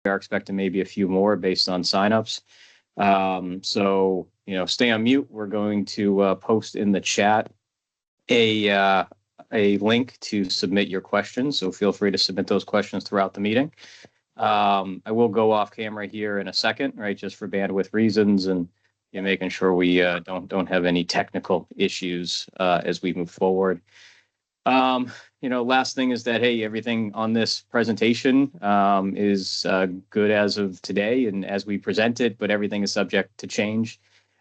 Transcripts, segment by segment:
We are expecting maybe a few more based on signups. So, stay on mute. We're going to post in the chat a a link to submit your questions. So feel free to submit those questions throughout the meeting. I will go off camera here in a second, right, just for bandwidth reasons and making sure we don't have any technical issues as we move forward. Last thing is that, hey, everything on this presentation is good as of today and as we present it, but everything is subject to change.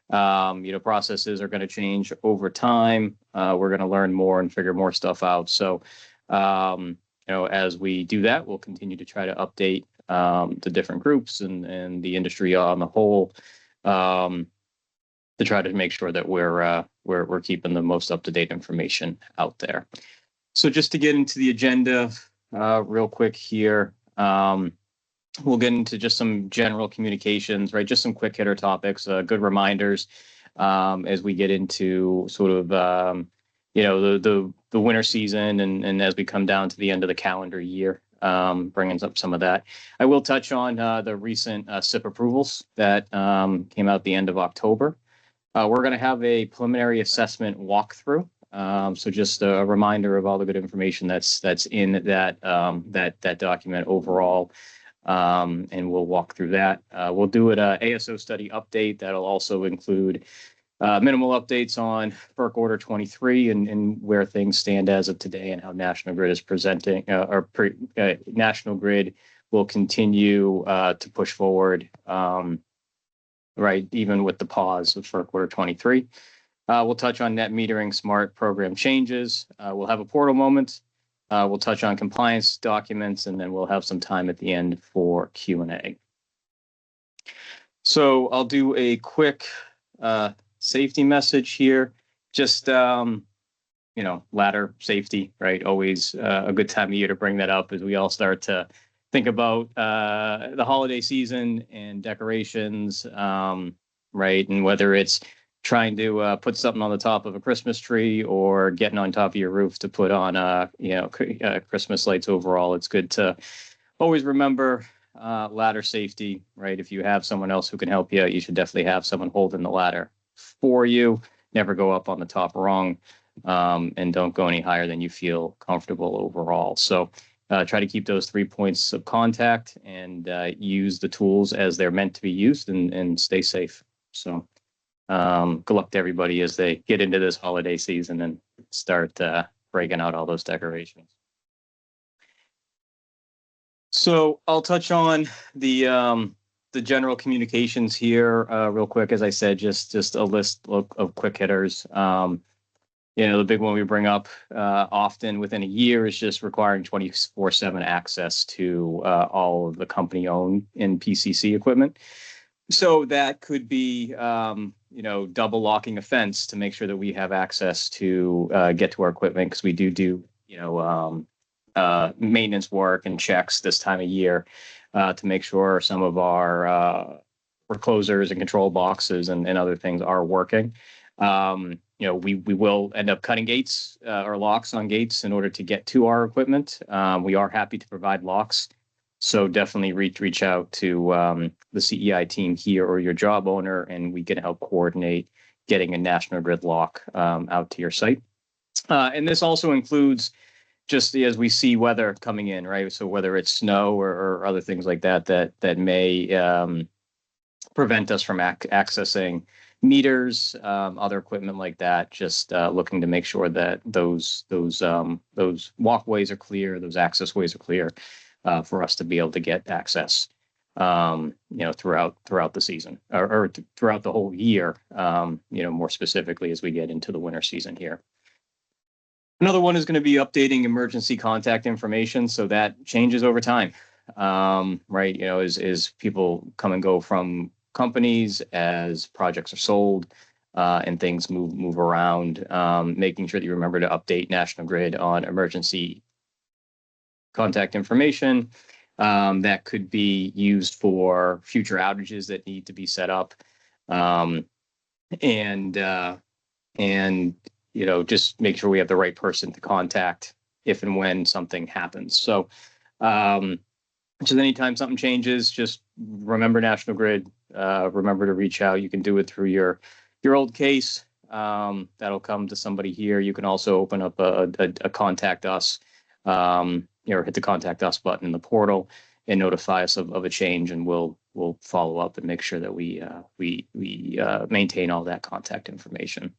Processes are going to change over time. We're going to learn more and figure more stuff out. So, as we do that, we'll continue to try to update the different groups and the industry on the whole to try to make sure that we're keeping the most up-to-date information out there. So just to get into the agenda real quick here, we'll get into just some general communications, right? Just some quick hitter topics, good reminders as we get into sort of, the winter season and as we come down to the end of the calendar year, bringing up some of that. I will touch on the recent SIP approvals that came out the end of October. We're going to have a preliminary assessment walkthrough. So just a reminder of all the good information that's in that document overall. And we'll walk through that. We'll do an ASO study update that'll also include minimal updates on FERC Order 23 and where things stand as of today and how National Grid is presenting, National Grid will continue to push forward, right, even with the pause of FERC Order 23. We'll touch on net metering smart program changes. We'll have a portal moment. We'll touch on compliance documents, and then we'll have some time at the end for Q&A. So I'll do a quick safety message here. Just, ladder safety, right? Always a good time of year to bring that up as we all start to think about the holiday season and decorations, right? And whether it's trying to put something on the top of a Christmas tree or getting on top of your roof to put on, Christmas lights overall, it's good to always remember ladder safety, right? If you have someone else who can help you, you should definitely have someone holding the ladder for you. Never go up on the top rung, and don't go any higher than you feel comfortable overall. So try to keep those 3 points of contact and use the tools as they're meant to be used and stay safe. So good luck to everybody as they get into this holiday season and start breaking out all those decorations. So I'll touch on the general communications here real quick. As I said, just a list of quick hitters. The big one we bring up often within a year is just requiring 24/7 access to all of the company-owned and PCC equipment. So that could be, double locking a fence to make sure that we have access to get to our equipment, because we do maintenance work and checks this time of year to make sure some of our reclosers and control boxes and other things are working. We will end up cutting gates or locks on gates in order to get to our equipment. We are happy to provide locks. So definitely reach out to the CEI team here or your job owner, and we can help coordinate getting a National Grid lock out to your site. And this also includes just as we see weather coming in, right? So whether it's snow or other things like that may prevent us from accessing meters, other equipment like that. Just looking to make sure that those walkways are clear, those access ways are clear. For us to be able to get access, throughout the season or throughout the whole year, more specifically as we get into the winter season here. Another one is going to be updating emergency contact information. So that changes over time, right? As people come and go from companies, as projects are sold, and things move around, making sure that you remember to update National Grid on emergency contact information that could be used for future outages that need to be set up, and just make sure we have the right person to contact if and when something happens. So Just anytime something changes, just remember National Grid. Remember to reach out. You can do it through your old case. That'll come to somebody here. You can also open up a contact us, or hit the contact us button in the portal and notify us of a change, and we'll follow up and make sure that we maintain all that contact information.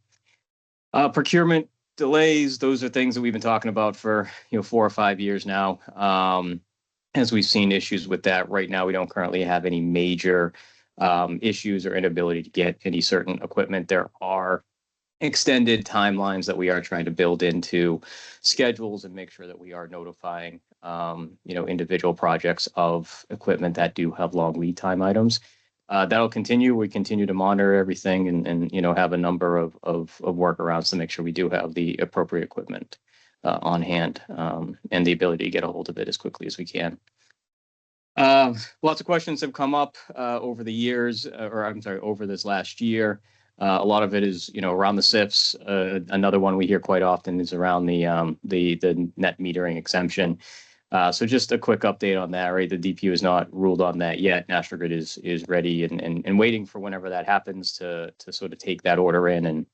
Procurement delays, those are things that we've been talking about for 4 or 5 years now. As we've seen issues with that. Right now, we don't currently have any major issues or inability to get any certain equipment. There are extended timelines that we are trying to build into schedules and make sure that we are notifying individual projects of equipment that do have long lead time items. That'll continue. We continue to monitor everything and have a number of workarounds to make sure we do have the appropriate equipment on hand, and the ability to get a hold of it as quickly as we can. Lots of questions have come up over the years, over this last year. A lot of it is, around the SIFs. Another one we hear quite often is around the net metering exemption. So just a quick update on that, right? The DPU is not ruled on that yet. National Grid is ready and waiting for whenever that happens to sort of take that order in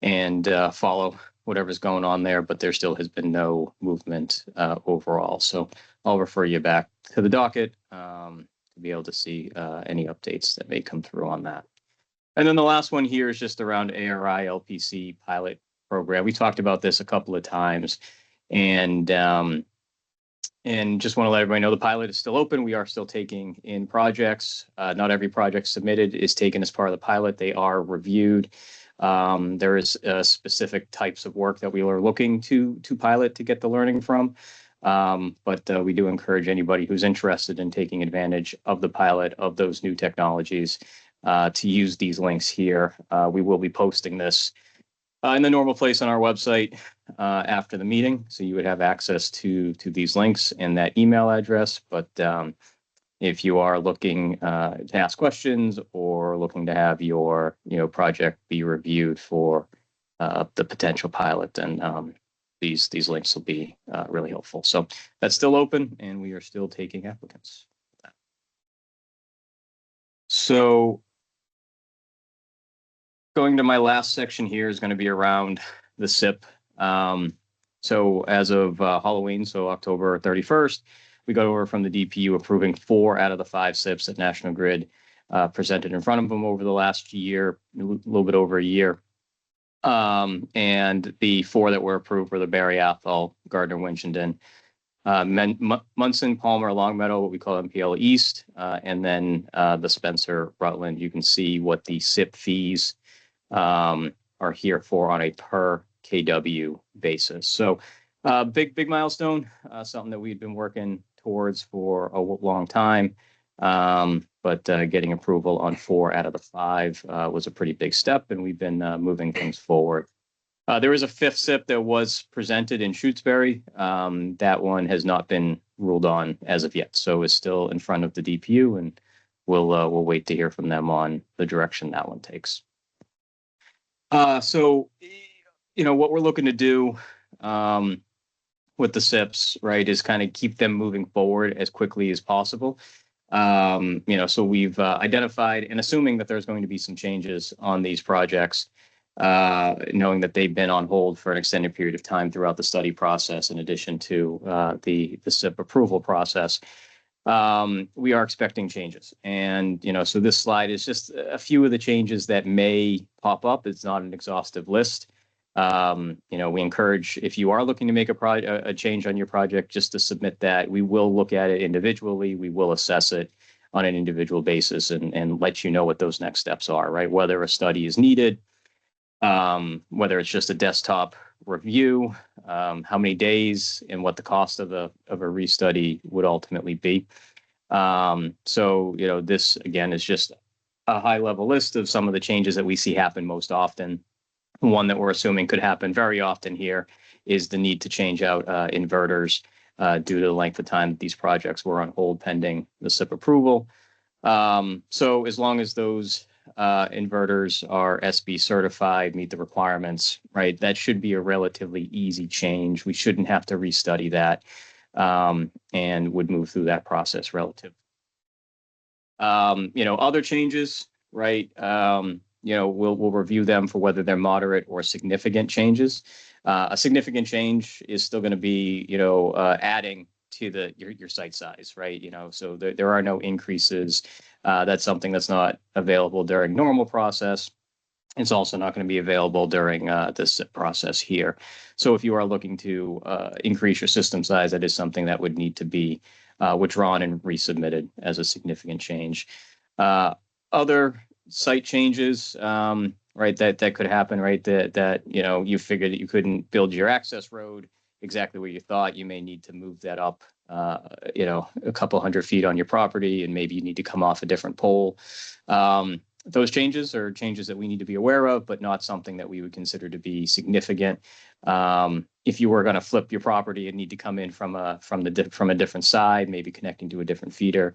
and follow whatever's going on there, but there still has been no movement overall. So I'll refer you back to the docket to be able to see any updates that may come through on that. And then the last one here is just around ARI LPC pilot program. We talked about this a couple of times, and just want to let everybody know the pilot is still open. We are still taking in projects. Not every project submitted is taken as part of the pilot. They are reviewed. There is specific types of work that we are looking to pilot to get the learning from. But we do encourage anybody who's interested in taking advantage of the pilot of those new technologies to use these links here. We will be posting this in the normal place on our website after the meeting, so you would have access to these links and that email address. But if you are looking to ask questions or looking to have your project be reviewed for the potential pilot, then these links will be really helpful. So that's still open, and we are still taking applicants. So going to my last section here is going to be around the SIP. So as of Halloween, so October 31st, we got over from the DPU approving 4 out of the 5 SIPs that National Grid presented in front of them over the last year, a little bit over a year. And the 4 that were approved were the Barry Athol, Gardner Winchendon, Munson, Palmer, Longmeadow, what we call MPL East, and then the Spencer, Rutland. You can see what the SIP fees are here for on a per kW basis. So big milestone, something that we've been working towards for a long time. But getting approval on 4 out of the 5 was a pretty big step, and we've been moving things forward. There is a 5th SIP that was presented in Shutesbury. That one has not been ruled on as of yet, so is still in front of the DPU, and we'll wait to hear from them on the direction that one takes. So, what we're looking to do with the SIPs, right, is kind of keep them moving forward as quickly as possible. So we've identified, and assuming that there's going to be some changes on these projects, knowing that they've been on hold for an extended period of time throughout the study process, in addition to the SIP approval process, we are expecting changes. And, so this slide is just a few of the changes that may pop up. It's not an exhaustive list. We encourage, if you are looking to make a change on your project, just to submit that. We will look at it individually. We will assess it on an individual basis and let you know what those next steps are, right? Whether a study is needed, whether it's just a desktop review, how many days, and what the cost of a restudy would ultimately be. So, this again is just a high level list of some of the changes that we see happen most often. One that we're assuming could happen very often here is the need to change out inverters due to the length of time that these projects were on hold pending the SIP approval. So as long as those inverters are SB certified, meet the requirements, right, that should be a relatively easy change. We shouldn't have to restudy that. and would move through that process relative. Other changes, right? We'll review them for whether they're moderate or significant changes. A significant change is still going to be, adding to your site size, right? So there are no increases. That's something that's not available during normal process. It's also not going to be available during this process here. So if you are looking to increase your system size, that is something that would need to be withdrawn and resubmitted as a significant change. Other site changes, right, that could happen, right, that you figured that you couldn't build your access road exactly where you thought. You may need to move that up, a couple 100 feet on your property, and maybe you need to come off a different pole. Those changes are changes that we need to be aware of, but not something that we would consider to be significant. If you were going to flip your property and need to come in from a different side, maybe connecting to a different feeder,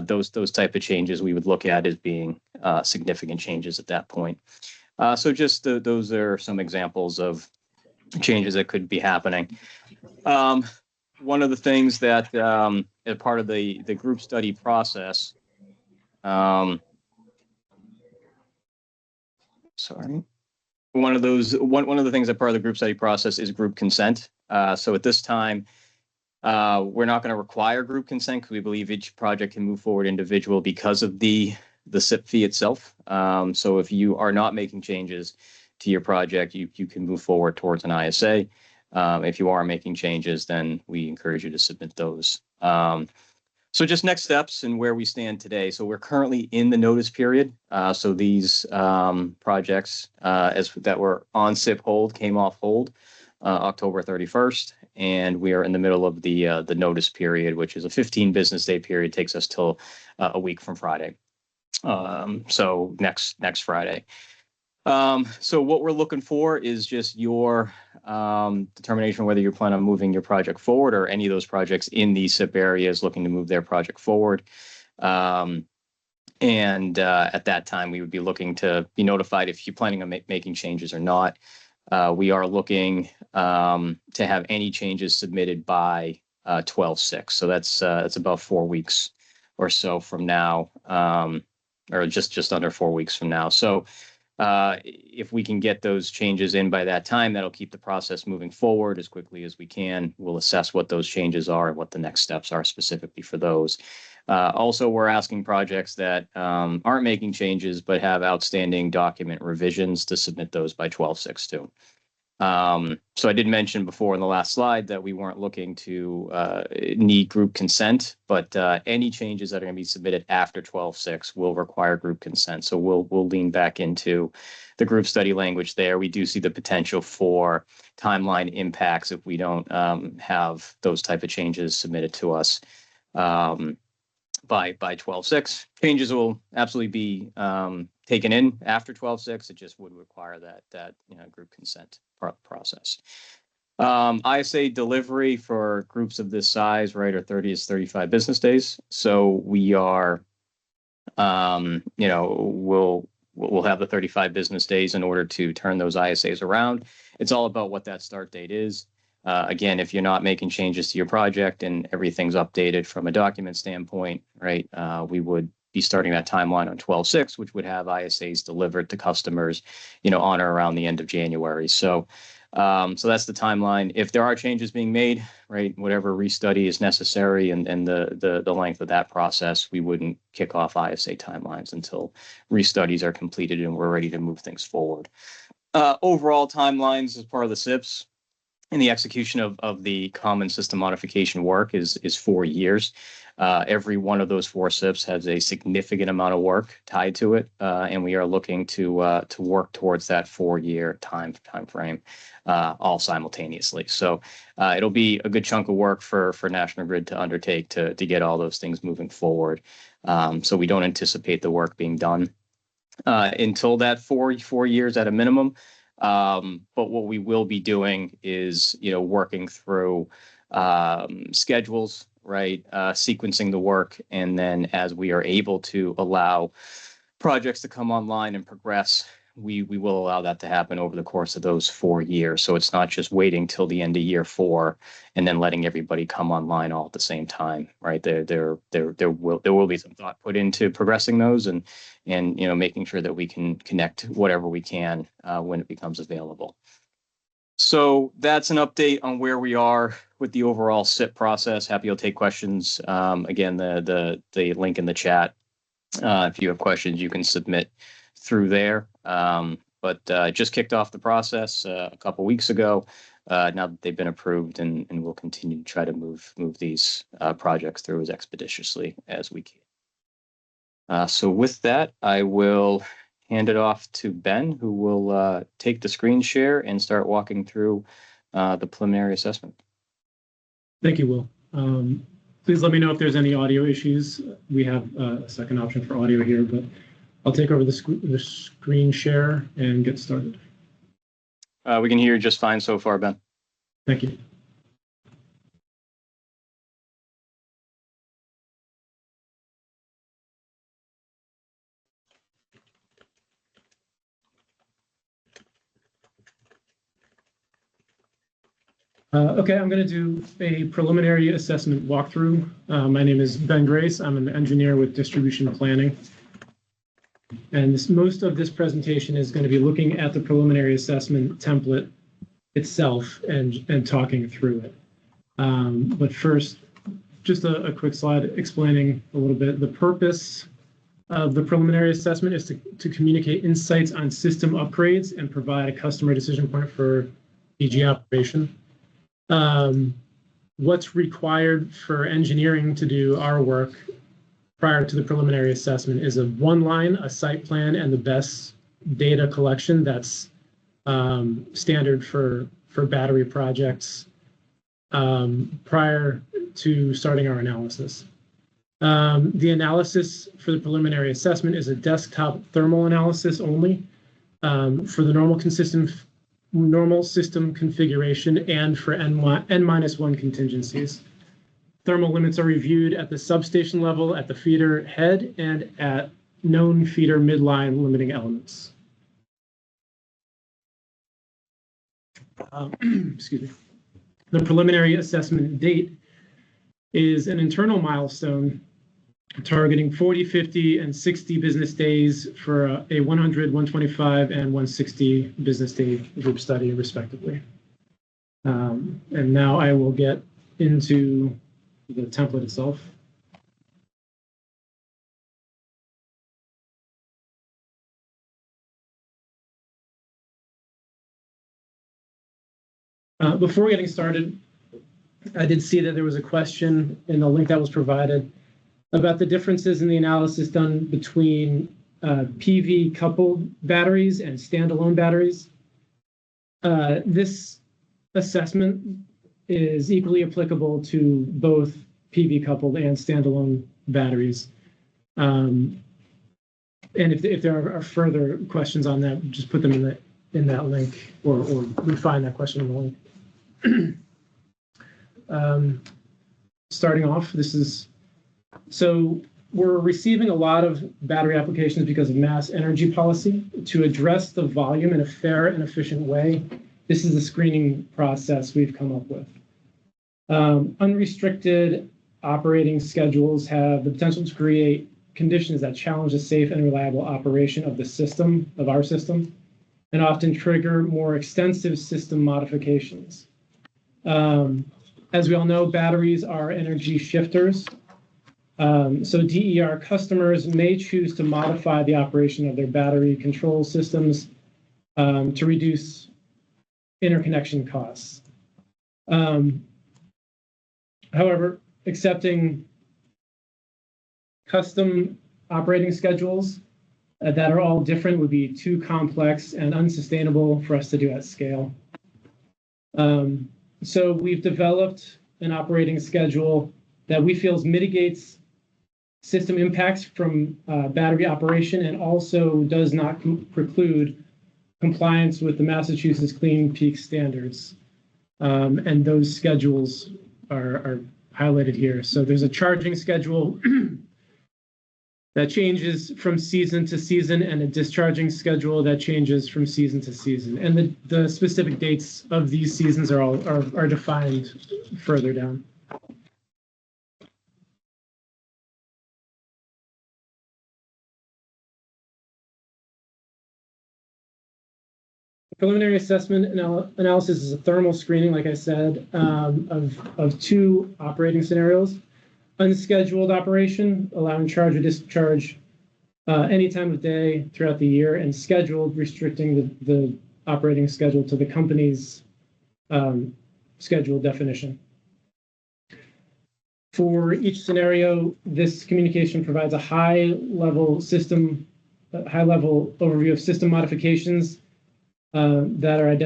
those type of changes we would look at as being significant changes at that point. So just those are some examples of changes that could be happening. One of the things that as part of the group study process, one of the things that part of the group study process is group consent. So at this time, we're not going to require group consent because we believe each project can move forward individual because of the SIP fee itself. So if you are not making changes to your project, you can move forward towards an ISA. If you are making changes, then we encourage you to submit those. So just next steps and where we stand today. So we're currently in the notice period. So these projects that were on SIP hold came off hold October 31st, and we are in the middle of the notice period, which is a 15 business day period, takes us till a week from Friday. So next Friday. So what we're looking for is just your determination whether you plan on moving your project forward or any of those projects in these SIP areas looking to move their project forward. And at that time, we would be looking to be notified if you're planning on making changes or not. We are looking to have any changes submitted by 12/6. So that's about 4 weeks or so from now, or just under 4 weeks from now. So if we can get those changes in by that time, that'll keep the process moving forward as quickly as we can. We'll assess what those changes are and what the next steps are specifically for those. Also, we're asking projects that aren't making changes but have outstanding document revisions to submit those by 12/6 too. So I did mention before in the last slide that we weren't looking to need group consent, but any changes that are going to be submitted after 12/6 will require group consent. So we'll lean back into the group study language there. We do see the potential for timeline impacts if we don't have those type of changes submitted to us by 12/6. Changes will absolutely be taken in after 12/6. It just would require that group consent process. ISA delivery for groups of this size, right, are 30 to 35 business days. So we are, we'll have the 35 business days in order to turn those ISAs around. It's all about what that start date is. Again, if you're not making changes to your project and everything's updated from a document standpoint, right, we would be starting that timeline on 12/6, which would have ISAs delivered to customers, on or around the end of January. So that's the timeline. If there are changes being made, right, whatever restudy is necessary and the length of that process, we wouldn't kick off ISA timelines until restudies are completed and we're ready to move things forward. Overall timelines as part of the SIPs and the execution of the common system modification work is 4 years. Every one of those 4 SIPs has a significant amount of work tied to it, and we are looking to work towards that 4-year time frame all simultaneously. So it'll be a good chunk of work for National Grid to undertake to get all those things moving forward. So we don't anticipate the work being done until that 4 years at a minimum. But what we will be doing is, working through schedules, right, sequencing the work, and then as we are able to allow projects to come online and progress, we will allow that to happen over the course of those 4 years. So it's not just waiting till the end of year 4 and then letting everybody come online all at the same time, right? There will be some thought put into progressing those and making sure that we can connect whatever we can when it becomes available. So that's an update on where we are with the overall SIP process. Happy to take questions. Again, the link in the chat. If you have questions, you can submit through there. But just kicked off the process a couple weeks ago. Now that they've been approved, and we'll continue to try to move these projects through as expeditiously as we can. So with that, I will hand it off to Ben, who will take the screen share and start walking through the preliminary assessment. Thank you, Will. Please let me know if there's any audio issues. We have a second option for audio here, but I'll take over the screen share and get started. We can hear you just fine so far, Ben. Thank you. Okay, I'm going to do a preliminary assessment walkthrough. My name is Ben Grace. I'm an engineer with distribution planning. And most of this presentation is going to be looking at the preliminary assessment template itself and talking through it. But first, just a quick slide explaining a little bit. The purpose of the preliminary assessment is to communicate insights on system upgrades and provide a customer decision point for DG operation. What's required for engineering to do our work prior to the preliminary assessment is a one-line, a site plan, and the best data collection that's standard for battery projects prior to starting our analysis. The analysis for the preliminary assessment is a desktop thermal analysis only for the normal system configuration and for N-1 contingencies. Thermal limits are reviewed at the substation level, at the feeder head, and at known feeder midline limiting elements. Excuse me. The preliminary assessment date is an internal milestone targeting 40, 50, and 60 business days for a 100, 125, and 160 business day group study, respectively. And now I will get into the template itself. Before getting started, I did see that there was a question in the link that was provided about the differences in the analysis done between PV coupled batteries and standalone batteries. This assessment is equally applicable to both PV coupled and standalone batteries. And if there are further questions on that, just put them in that link or refine that question in the link. Starting off, so we're receiving a lot of battery applications because of mass energy policy. To address the volume in a fair and efficient way, this is the screening process we've come up with. Unrestricted operating schedules have the potential to create conditions that challenge the safe and reliable operation of the system, of our system, and often trigger more extensive system modifications. As we all know, batteries are energy shifters. So DER customers may choose to modify the operation of their battery control systems to reduce interconnection costs. However, accepting custom operating schedules that are all different would be too complex and unsustainable for us to do at scale. So we've developed an operating schedule that we feel mitigates system impacts from battery operation and also does not preclude compliance with the Massachusetts Clean Peak standards. And those schedules are highlighted here. So there's a charging schedule that changes from season to season, and a discharging schedule that changes from season to season. And the specific dates of these seasons are defined further down. Preliminary assessment analysis is a thermal screening, like I said, of two operating scenarios. Unscheduled operation, allowing charge or discharge any time of day throughout the year, and scheduled, restricting the operating schedule to the company's schedule definition. For each scenario, this communication provides a high-level overview of system modifications that have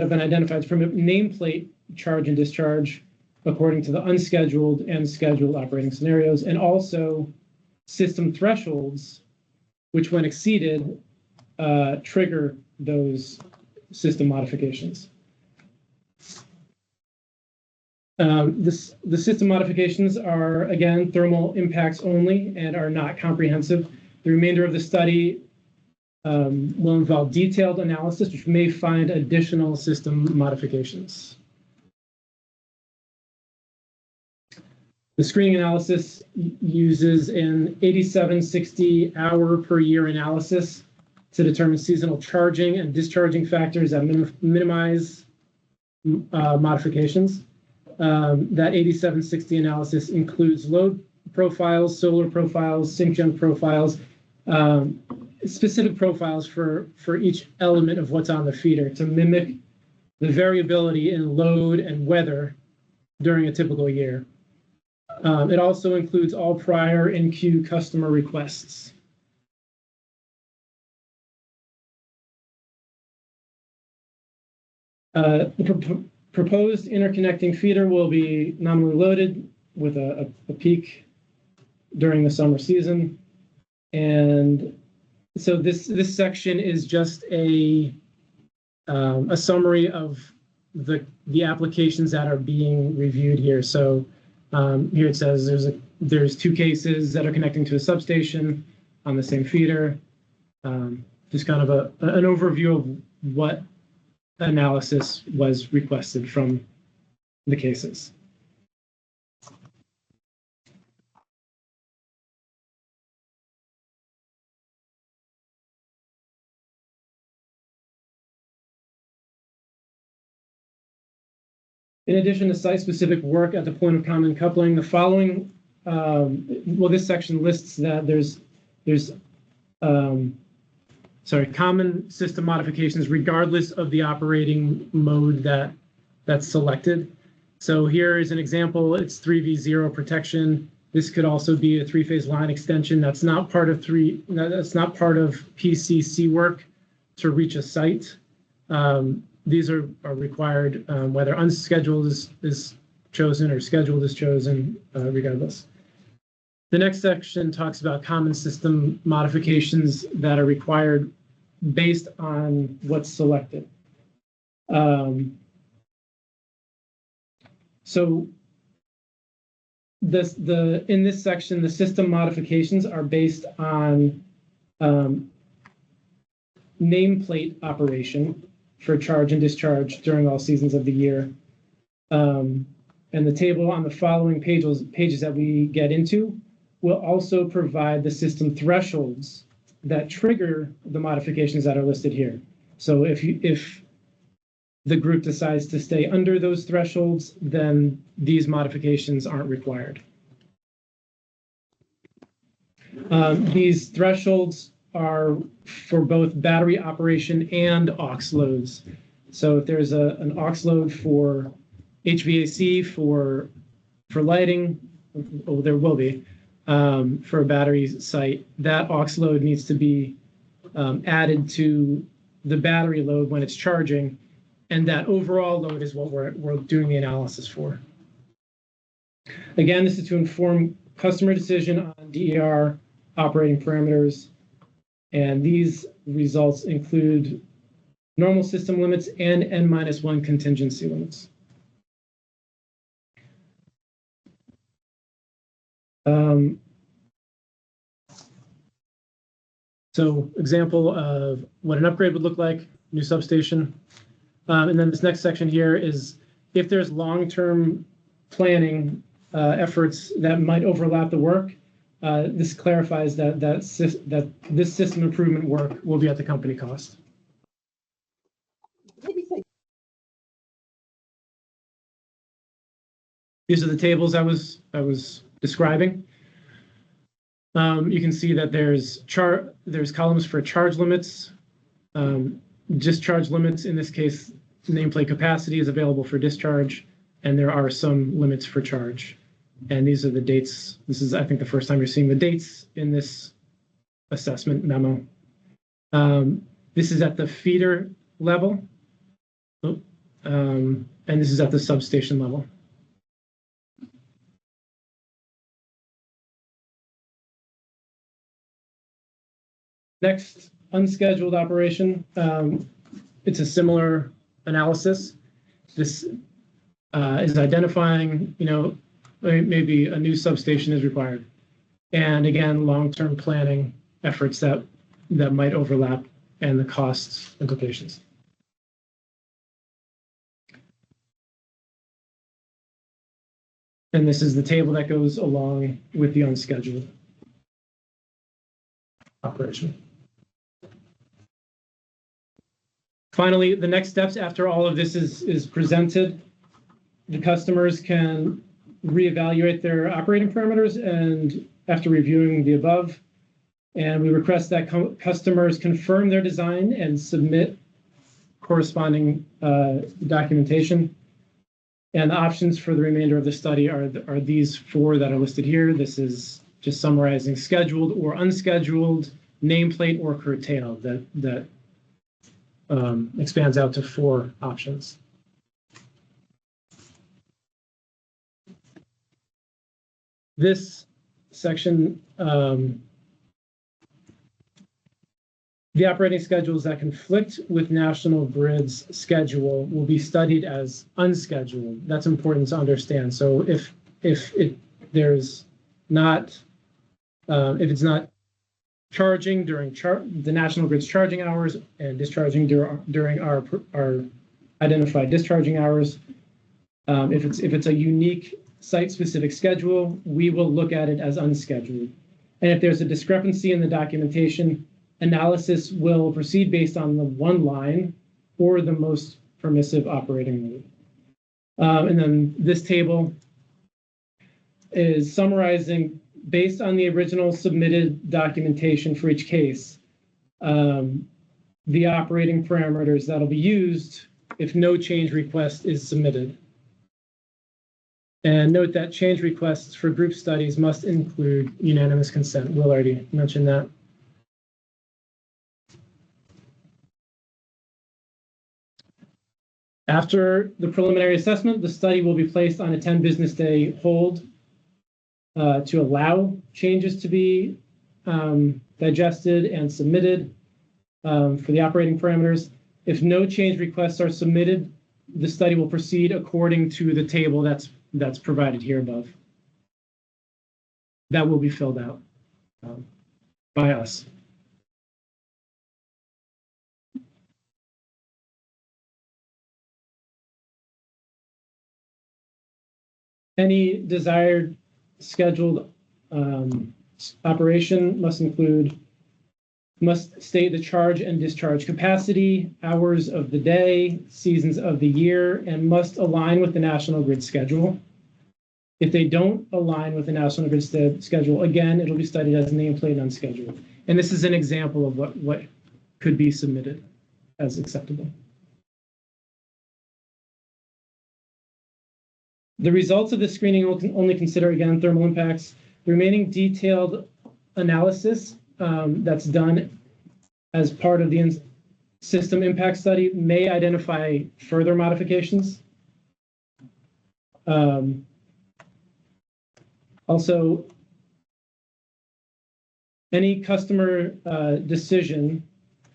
been identified from a nameplate charge and discharge according to the unscheduled and scheduled operating scenarios, and also system thresholds, which when exceeded, trigger those system modifications. The system modifications are, again, thermal impacts only and are not comprehensive. The remainder of the study will involve detailed analysis, which may find additional system modifications. The screening analysis uses an 8760 hour per year analysis to determine seasonal charging and discharging factors that minimize modifications. That 8760 analysis includes load profiles, solar profiles, SyncGen profiles, specific profiles for each element of what's on the feeder to mimic the variability in load and weather during a typical year. It also includes all prior in-queue customer requests. The proposed interconnecting feeder will be nominally loaded with a peak during the summer season. And so this section is just a summary of the applications that are being reviewed here. So here it says there's two cases that are connecting to a substation on the same feeder. Just kind of an overview of what analysis was requested from the cases. In addition to site-specific work at the point of common coupling, the following, this section lists that there's common system modifications regardless of the operating mode that's selected. So here is an example. It's 3V0 protection. This could also be a three-phase line extension. That's not part of PCC work to reach a site. These are required whether unscheduled is chosen or scheduled is chosen, regardless. The next section talks about common system modifications that are required based on what's selected. So in this section, the system modifications are based on nameplate operation for charge and discharge during all seasons of the year. And the table on the following pages that we get into will also provide the system thresholds that trigger the modifications that are listed here. So if the group decides to stay under those thresholds, then these modifications aren't required. These thresholds are for both battery operation and aux loads. So if there's an aux load for HVAC for lighting, there will be for a battery site, that aux load needs to be added to the battery load when it's charging, and that overall load is what we're doing the analysis for. Again, this is to inform customer decision on DER operating parameters. And these results include normal system limits and N-1 contingency limits. So example of what an upgrade would look like, new substation. And then this next section here is if there's long-term planning efforts that might overlap the work, this clarifies that this system improvement work will be at the company cost. These are the tables I was describing. You can see that there's columns for charge limits, discharge limits. In this case, nameplate capacity is available for discharge, and there are some limits for charge. And these are the dates. This is, I think, the first time you're seeing the dates in this assessment memo. This is at the feeder level, and this is at the substation level. Next, unscheduled operation. It's a similar analysis. This is identifying, maybe a new substation is required. And again, long-term planning efforts that might overlap and the cost implications. And this is the table that goes along with the unscheduled operation. Finally, the next steps after all of this is presented, the customers can reevaluate their operating parameters and after reviewing the above, and we request that customers confirm their design and submit corresponding documentation. And the options for the remainder of the study are these four that are listed here. This is just summarizing scheduled or unscheduled, nameplate or curtail that expands out to four options. This section, the operating schedules that conflict with National Grid's schedule will be studied as unscheduled. That's important to understand. So if it's not charging during the National Grid's charging hours and discharging during our identified discharging hours, if it's a unique site-specific schedule, we will look at it as unscheduled. And if there's a discrepancy in the documentation, analysis will proceed based on the one line or the most permissive operating mode. And then this table is summarizing, based on the original submitted documentation for each case, the operating parameters that'll be used if no change request is submitted. And note that change requests for group studies must include unanimous consent. Will already mentioned that. After the preliminary assessment, the study will be placed on a 10 business day hold to allow changes to be digested and submitted for the operating parameters. If no change requests are submitted, the study will proceed according to the table that's provided here above. That will be filled out by us. Any desired scheduled operation must state the charge and discharge capacity, hours of the day, seasons of the year, and must align with the National Grid schedule. If they don't align with the National Grid schedule, again, it'll be studied as nameplate unscheduled. And this is an example of what could be submitted as acceptable. The results of this screening will only consider, again, thermal impacts. The remaining detailed analysis that's done as part of the system impact study may identify further modifications. Also, any customer decision,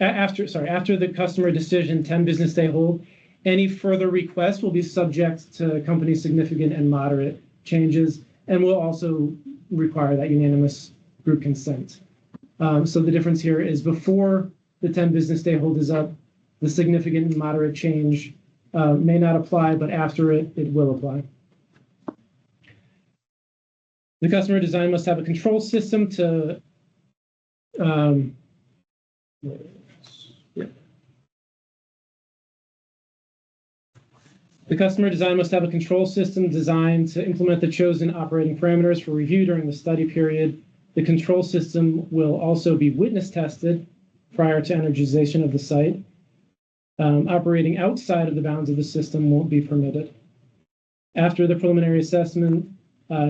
after the customer decision 10 business day hold, any further requests will be subject to company significant and moderate changes and will also require that unanimous group consent. So the difference here is before the 10 business day hold is up, the significant and moderate change may not apply, but after it will apply. The customer design must have a control system to The customer design must have a control system designed to implement the chosen operating parameters for review during the study period. The control system will also be witness tested prior to energization of the site. Operating outside of the bounds of the system won't be permitted. After the preliminary assessment,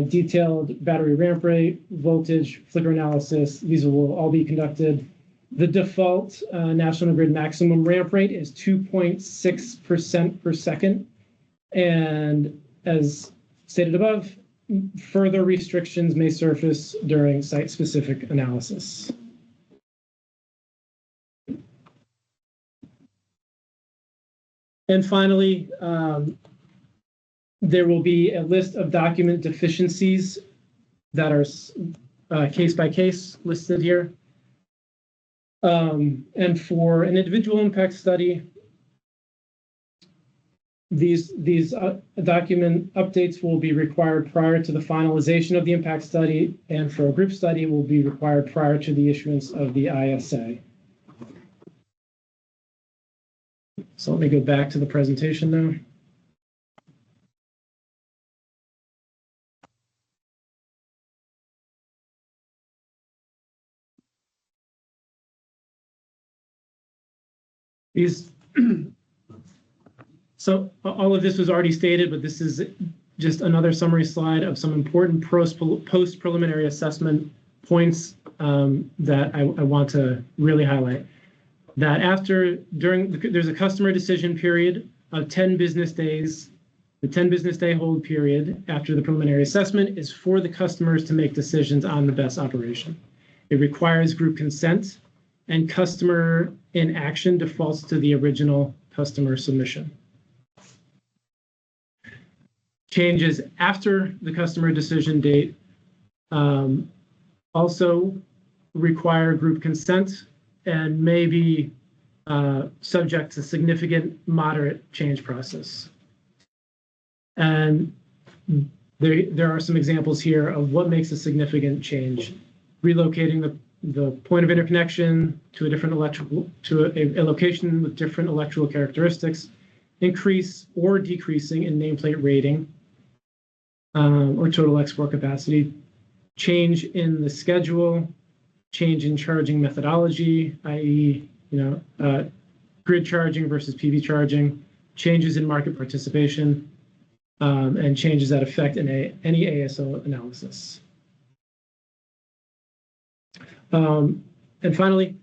detailed battery ramp rate, voltage, flicker analysis, these will all be conducted. The default National Grid maximum ramp rate is 2.6% per second. And as stated above, further restrictions may surface during site-specific analysis. And finally, there will be a list of document deficiencies that are case by case listed here. And for an individual impact study, these document updates will be required prior to the finalization of the impact study, and for a group study will be required prior to the issuance of the ISA. So let me go back to the presentation now. So all of this was already stated, but this is just another summary slide of some important post-preliminary assessment points that I want to really highlight. That there's a customer decision period of 10 business days. The 10 business day hold period after the preliminary assessment is for the customers to make decisions on the best operation. It requires group consent, and customer inaction defaults to the original customer submission. Changes after the customer decision date also require group consent and may be subject to significant moderate change process. And there are some examples here of what makes a significant change. Relocating the point of interconnection to a different a location with different electrical characteristics, increase or decreasing in nameplate rating or total export capacity, change in the schedule, change in charging methodology, i.e., grid charging versus PV charging, changes in market participation, and changes that affect any ASO analysis. And finally,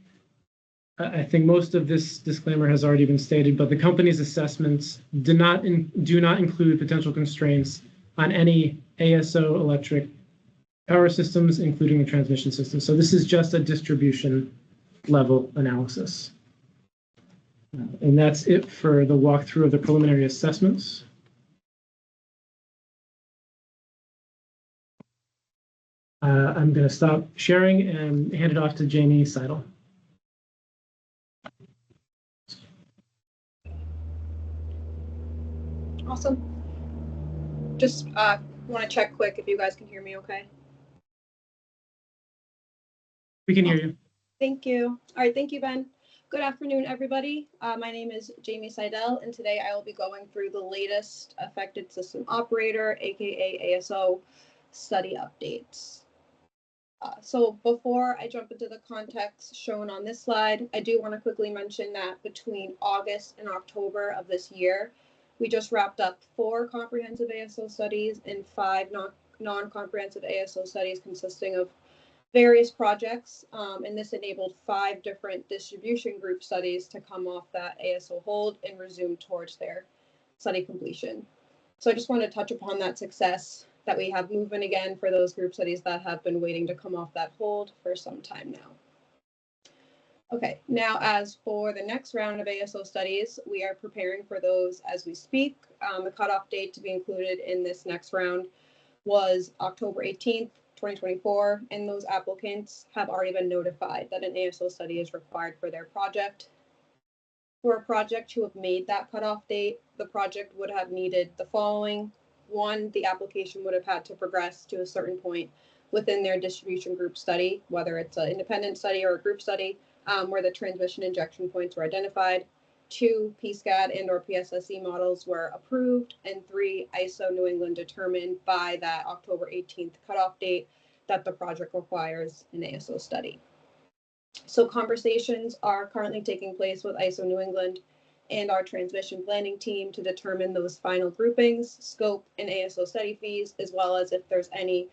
I think most of this disclaimer has already been stated, but the company's assessments do not include potential constraints on any ASO electric power systems, including the transmission system. So this is just a distribution level analysis. And that's it for the walkthrough of the preliminary assessments. I'm going to stop sharing and hand it off to Jamie Seidel. Awesome. Just want to check quick if you guys can hear me okay. We can hear you. Thank you. All right, thank you, Ben. Good afternoon, everybody. My name is Jamie Seidel, and today I will be going through the latest affected system operator, aka ASO, study updates. So before I jump into the context shown on this slide, I do want to quickly mention that between August and October of this year, we just wrapped up 4 comprehensive ASO studies and 5 non-comprehensive ASO studies consisting of various projects, and this enabled 5 different distribution group studies to come off that ASO hold and resume towards their study completion. So I just want to touch upon that success that we have moving again for those group studies that have been waiting to come off that hold for some time now. Okay, now as for the next round of ASO studies, we are preparing for those as we speak. The cutoff date to be included in this next round was October 18th, 2024, and those applicants have already been notified that an ASO study is required for their project. For a project to have made that cutoff date, the project would have needed the following. One, the application would have had to progress to a certain point within their distribution group study, whether it's an independent study or a group study, where the transmission injection points were identified. 2, PSCAD and or PSSE models were approved. And 3, ISO New England determined by that October 18th cutoff date that the project requires an ASO study. So conversations are currently taking place with ISO New England and our transmission planning team to determine those final groupings, scope, and ASO study fees, as well as if there's any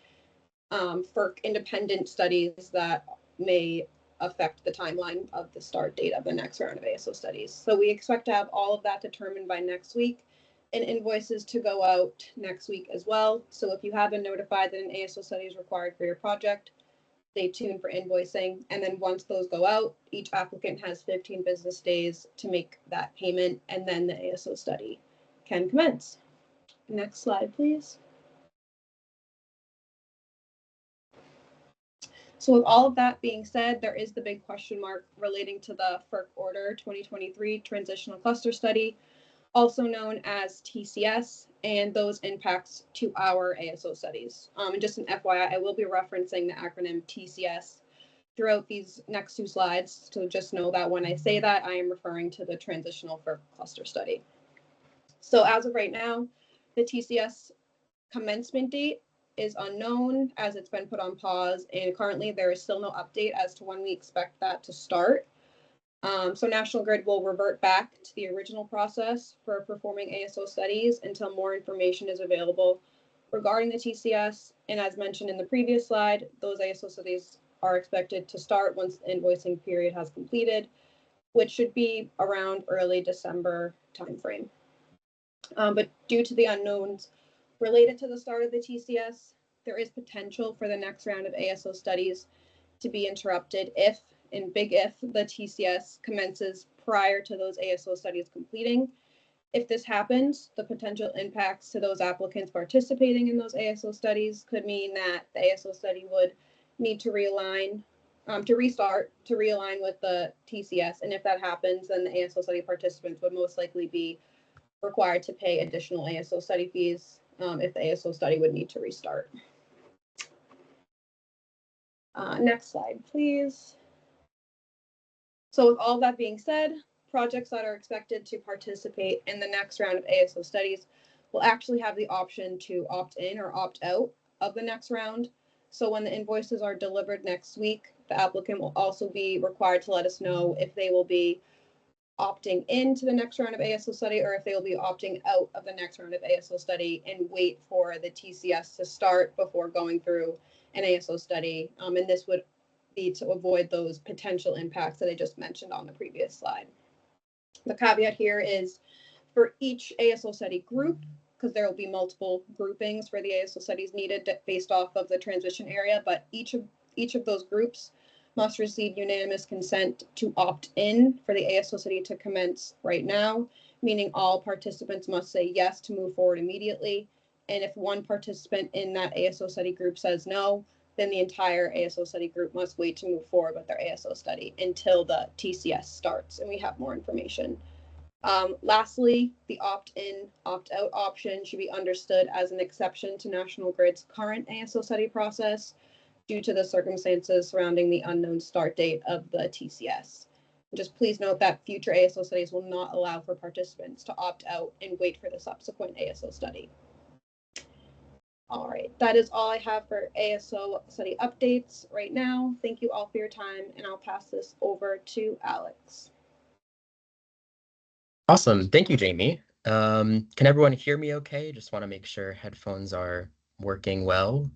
FERC independent studies that may affect the timeline of the start date of the next round of ASO studies. So we expect to have all of that determined by next week and invoices to go out next week as well. So if you have been notified that an ASO study is required for your project, stay tuned for invoicing. And then once those go out, each applicant has 15 business days to make that payment, and then the ASO study can commence. Next slide, please. So with all of that being said, there is the big question mark relating to the FERC Order 2023 Transitional Cluster Study, also known as TCS, and those impacts to our ASO studies. And just an FYI, I will be referencing the acronym TCS throughout these next 2 slides. So just know that when I say that, I am referring to the Transitional FERC Cluster Study. So as of right now, the TCS commencement date is unknown as it's been put on pause, and currently there is still no update as to when we expect that to start. So National Grid will revert back to the original process for performing ASO studies until more information is available regarding the TCS. And as mentioned in the previous slide, those ASO studies are expected to start once the invoicing period has completed, which should be around early December timeframe. But due to the unknowns related to the start of the TCS, there is potential for the next round of ASO studies to be interrupted if, and big if, the TCS commences prior to those ASO studies completing. If this happens, the potential impacts to those applicants participating in those ASO studies could mean that the ASO study would need to realign, to realign with the TCS. And if that happens, then the ASO study participants would most likely be required to pay additional ASO study fees if the ASO study would need to restart. Next slide, please. So with all that being said, projects that are expected to participate in the next round of ASO studies will actually have the option to opt in or opt out of the next round. So when the invoices are delivered next week, the applicant will also be required to let us know if they will be opting into the next round of ASO study or if they will be opting out of the next round of ASO study and wait for the TCS to start before going through an ASO study. And this would be to avoid those potential impacts that I just mentioned on the previous slide. The caveat here is for each ASO study group, because there will be multiple groupings for the ASO studies needed based off of the transmission area, but each of those groups must receive unanimous consent to opt in for the ASO study to commence right now, meaning all participants must say yes to move forward immediately. And if one participant in that ASO study group says no, then the entire ASO study group must wait to move forward with their ASO study until the TCS starts and we have more information. Lastly, the opt-in, opt-out option should be understood as an exception to National Grid's current ASO study process due to the circumstances surrounding the unknown start date of the TCS. Just please note that future ASO studies will not allow for participants to opt out and wait for the subsequent ASO study. All right, that is all I have for ASO study updates right now. Thank you all for your time, and I'll pass this over to Alex. Awesome. Thank you, Jamie. Can everyone hear me okay? Just want to make sure headphones are working well.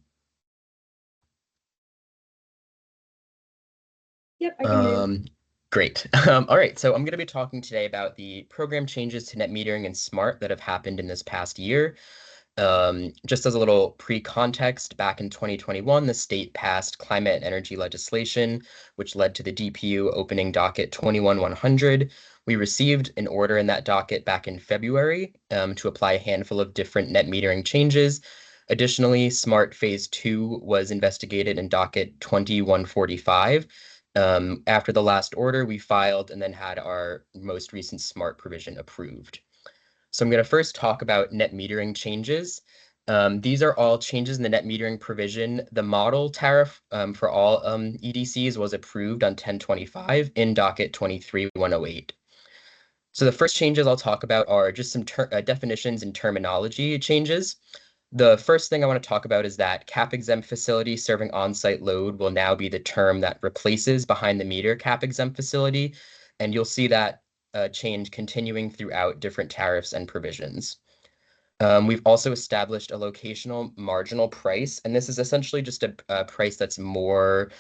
Yep, I can hear you. Great. All right, so I'm going to be talking today about the program changes to net metering and SMART that have happened in this past year. Just as a little pre-context, back in 2021, the state passed climate and energy legislation, which led to the DPU opening docket 21-100. We received an order in that docket back in February to apply a handful of different net metering changes. Additionally, SMART Phase 2 was investigated in docket 2145. After the last order, we filed and then had our most recent SMART provision approved. So I'm going to first talk about net metering changes. These are all changes in the net metering provision. The model tariff for all EDCs was approved on 10/25 in docket 23-108. So the first changes I'll talk about are just some definitions and terminology changes. The first thing I want to talk about is that cap-exempt facility serving on-site load will now be the term that replaces behind-the-meter cap-exempt facility, and you'll see that change continuing throughout different tariffs and provisions. We've also established a locational marginal price, and this is essentially just a price that's more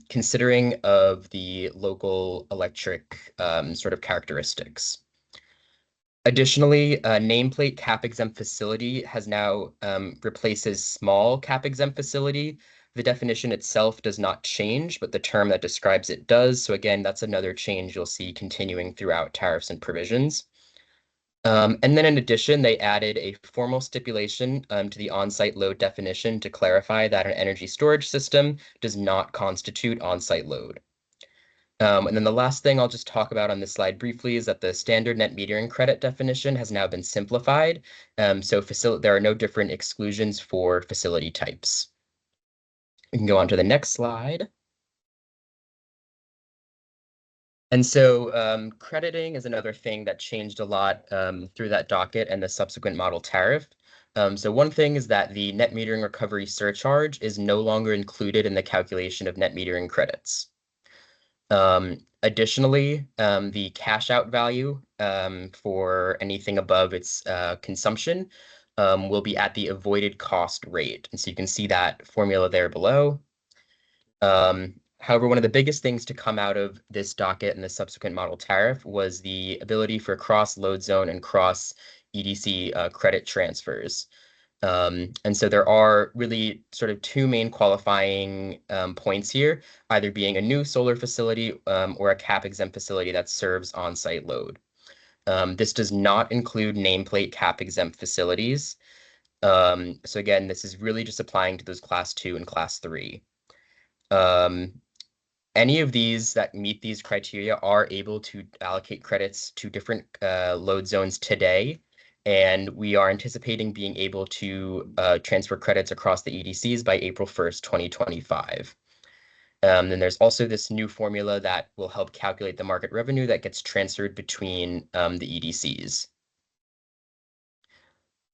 considering of the local electric sort of characteristics. Additionally, nameplate cap-exempt facility has now replaces small cap-exempt facility. The definition itself does not change, but the term that describes it does. So again, that's another change you'll see continuing throughout tariffs and provisions. And then in addition, they added a formal stipulation to the on-site load definition to clarify that an energy storage system does not constitute on-site load. And then the last thing I'll just talk about on this slide briefly is that the standard net metering credit definition has now been simplified. So there are no different exclusions for facility types. We can go on to the next slide. And so crediting is another thing that changed a lot through that docket and the subsequent model tariff. So one thing is that the net metering recovery surcharge is no longer included in the calculation of net metering credits. Additionally, the cash out value for anything above its consumption will be at the avoided cost rate. And so you can see that formula there below. However, one of the biggest things to come out of this docket and the subsequent model tariff was the ability for cross load zone and cross EDC credit transfers. And so there are really sort of two main qualifying points here, either being a new solar facility or a cap-exempt facility that serves on-site load. This does not include nameplate cap-exempt facilities. So again, this is really just applying to those Class 2 and Class 3. Any of these that meet these criteria are able to allocate credits to different load zones today. And we are anticipating being able to transfer credits across the EDCs by April 1st, 2025. Then there's also this new formula that will help calculate the market revenue that gets transferred between the EDCs.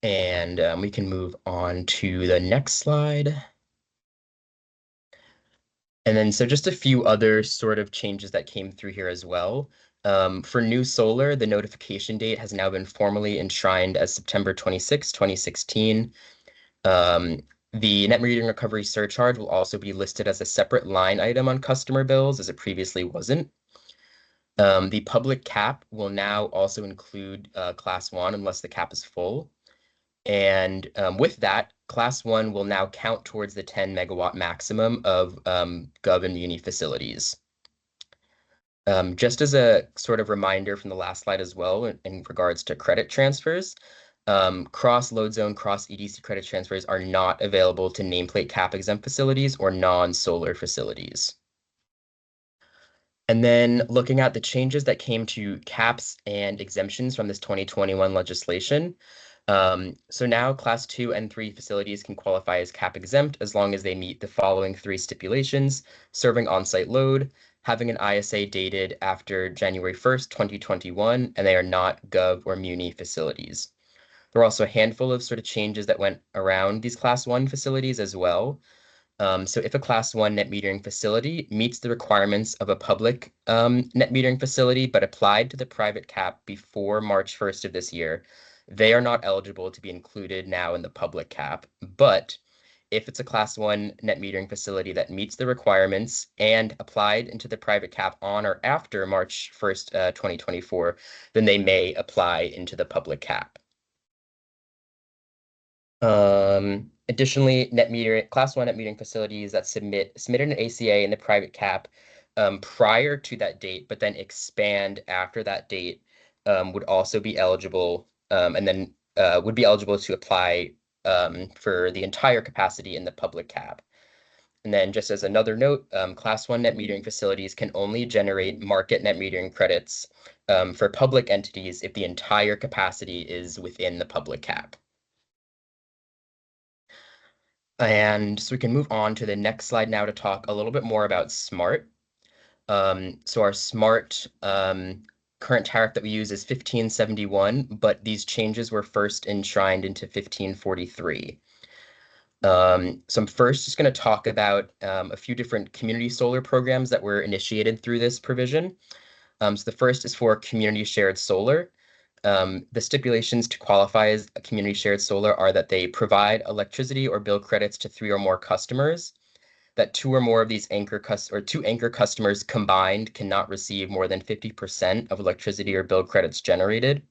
And we can move on to the next slide. And then so just a few other sort of changes that came through here as well. For new solar, the notification date has now been formally enshrined as September 26, 2016. The net metering recovery surcharge will also be listed as a separate line item on customer bills, as it previously wasn't. The public cap will now also include Class 1 unless the cap is full. And with that, Class 1 will now count towards the 10 megawatt maximum of Gov and Muni facilities. Just as a sort of reminder from the last slide as well, in regards to credit transfers, cross load zone, cross EDC credit transfers are not available to nameplate cap exempt facilities or non-solar facilities. And then looking at the changes that came to caps and exemptions from this 2021 legislation. So now Class 2 and 3 facilities can qualify as cap exempt as long as they meet the following 3 stipulations: serving on-site load, having an ISA dated after January 1st, 2021, and they are not Gov or Muni facilities. There are also a handful of sort of changes that went around these Class 1 facilities as well. So if a Class 1 net metering facility meets the requirements of a public net metering facility but applied to the private cap before March 1st of this year, they are not eligible to be included now in the public cap. But if it's a Class 1 net metering facility that meets the requirements and applied into the private cap on or after March 1st, 2024, then they may apply into the public cap. Additionally, Class 1 net metering facilities that submitted an ACA in the private cap prior to that date, but then expand after that date, would also be eligible, and then would be eligible to apply for the entire capacity in the public cap. And then just as another note, Class 1 net metering facilities can only generate market net metering credits for public entities if the entire capacity is within the public cap. And so we can move on to the next slide now to talk a little bit more about SMART. So our SMART current tariff that we use is 1571, but these changes were first enshrined into 1543. So I'm first just going to talk about a few different community solar programs that were initiated through this provision. So the first is for community shared solar. The stipulations to qualify as a community shared solar are that they provide electricity or bill credits to 3 or more customers, that 2 or more of these two anchor customers combined cannot receive more than 50% of electricity or bill credits generated.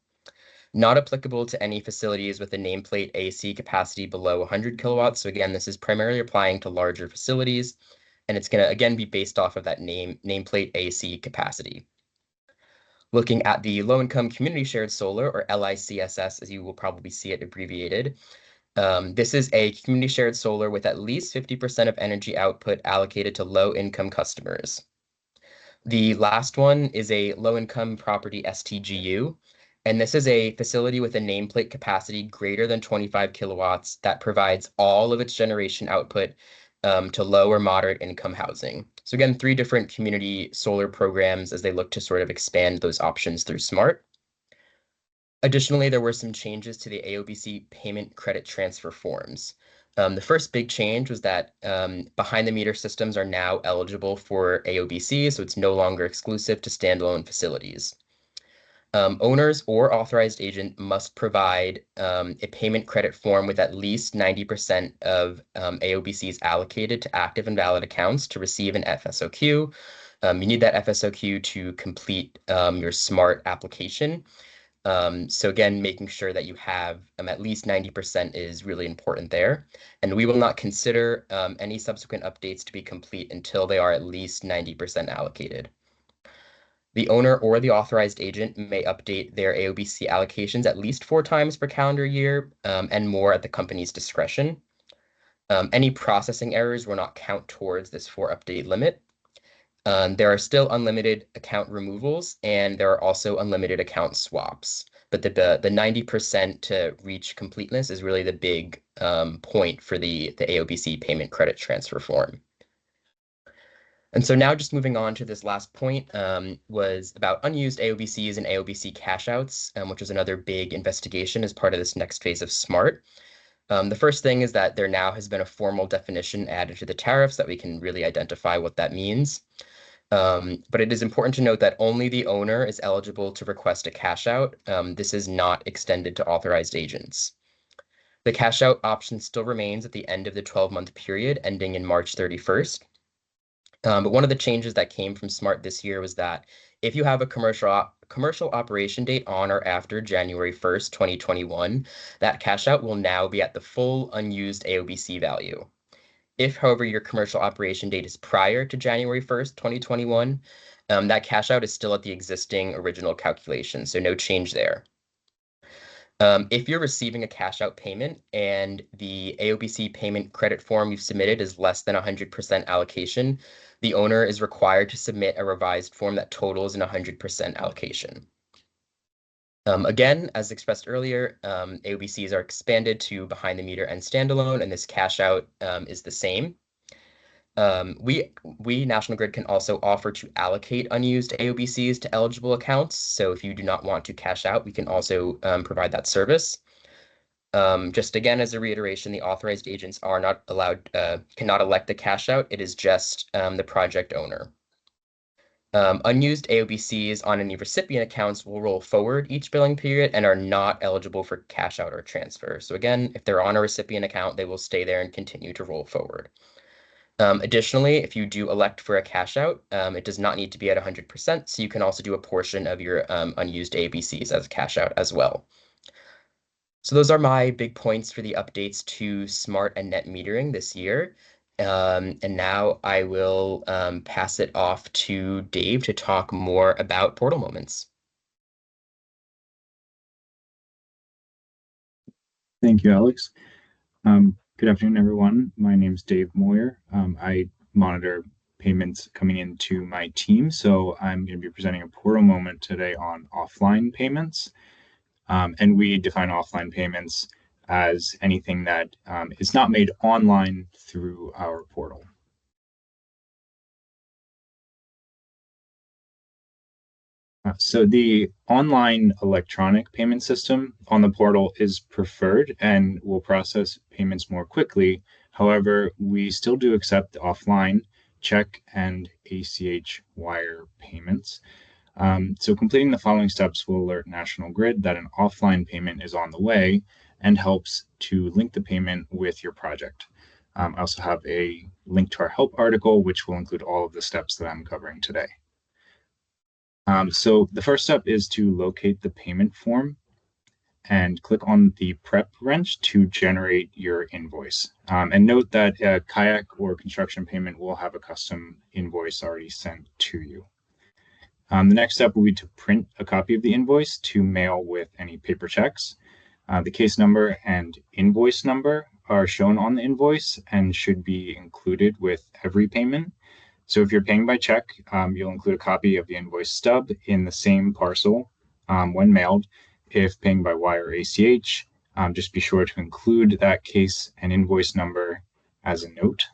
Not applicable to any facilities with a nameplate AC capacity below 100 kilowatts. So again, this is primarily applying to larger facilities, and it's going to again be based off of that nameplate AC capacity. Looking at the low-income community shared solar, or LICSS, as you will probably see it abbreviated, this is a community shared solar with at least 50% of energy output allocated to low-income customers. The last one is a low-income property STGU, and this is a facility with a nameplate capacity greater than 25 kilowatts that provides all of its generation output to low or moderate income housing. So again, 3 different community solar programs as they look to sort of expand those options through SMART. Additionally, there were some changes to the AOBC payment credit transfer forms. The first big change was that behind-the-meter systems are now eligible for AOBC, so it's no longer exclusive to standalone facilities. Owners or authorized agent must provide a payment credit form with at least 90% of AOBCs allocated to active and valid accounts to receive an FSOQ. You need that FSOQ to complete your SMART application. So again, making sure that you have at least 90% is really important there. And we will not consider any subsequent updates to be complete until they are at least 90% allocated. The owner or the authorized agent may update their AOBC allocations at least 4 times per calendar year and more at the company's discretion. Any processing errors will not count towards this 4 update limit. There are still unlimited account removals, and there are also unlimited account swaps. But the 90% to reach completeness is really the big point for the AOBC payment credit transfer form. And so now just moving on to this last point was about unused AOBCs and AOBC cash outs, which is another big investigation as part of this next phase of SMART. The first thing is that there now has been a formal definition added to the tariffs that we can really identify what that means. But it is important to note that only the owner is eligible to request a cash out. This is not extended to authorized agents. The cash out option still remains at the end of the 12-month period ending in March 31st. But one of the changes that came from SMART this year was that if you have a commercial operation date on or after January 1st, 2021, that cash out will now be at the full unused AOBC value. If, however, your commercial operation date is prior to January 1st, 2021, that cash out is still at the existing original calculation, so no change there. If you're receiving a cash out payment and the AOBC payment credit form you've submitted is less than 100% allocation, the owner is required to submit a revised form that totals an 100% allocation. Again, as expressed earlier, AOBCs are expanded to behind the meter and standalone, and this cash out is the same. We, National Grid, can also offer to allocate unused AOBCs to eligible accounts. So if you do not want to cash out, we can also provide that service. Just again, as a reiteration, the authorized agents are not allowed, cannot elect the cash out. It is just the project owner. Unused AOBCs on any recipient accounts will roll forward each billing period and are not eligible for cash out or transfer. So again, if they're on a recipient account, they will stay there and continue to roll forward. Additionally, if you do elect for a cash out, it does not need to be at 100%, so you can also do a portion of your unused AOBCs as a cash out as well. So those are my big points for the updates to SMART and net metering this year. And now I will pass it off to Dave to talk more about Portal Moments. Thank you, Alex. Good afternoon, everyone. My name is Dave Moyer. I monitor payments coming into my team, so I'm going to be presenting a portal moment today on offline payments. And we define offline payments as anything that is not made online through our portal. So the online electronic payment system on the portal is preferred and will process payments more quickly. However, we still do accept offline check and ACH wire payments. So completing the following steps will alert National Grid that an offline payment is on the way and helps to link the payment with your project. I also have a link to our help article, which will include all of the steps that I'm covering today. So the first step is to locate the payment form and click on the prep wrench to generate your invoice. And note that a kayak or construction payment will have a custom invoice already sent to you. The next step will be to print a copy of the invoice to mail with any paper checks. The case number and invoice number are shown on the invoice and should be included with every payment. So if you're paying by check, you'll include a copy of the invoice stub in the same parcel when mailed. If paying by wire or ACH, just be sure to include that case and invoice number as a note.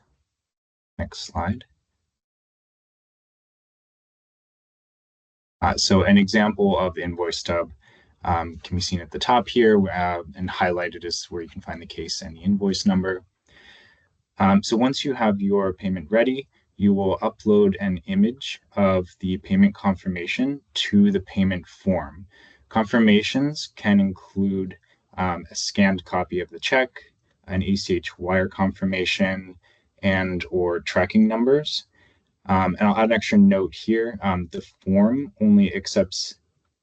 Next slide. So an example of the invoice stub can be seen at the top here, and highlighted is where you can find the case and the invoice number. So once you have your payment ready, you will upload an image of the payment confirmation to the payment form. Confirmations can include a scanned copy of the check, an ACH wire confirmation, and or tracking numbers. And I'll add an extra note here. The form only accepts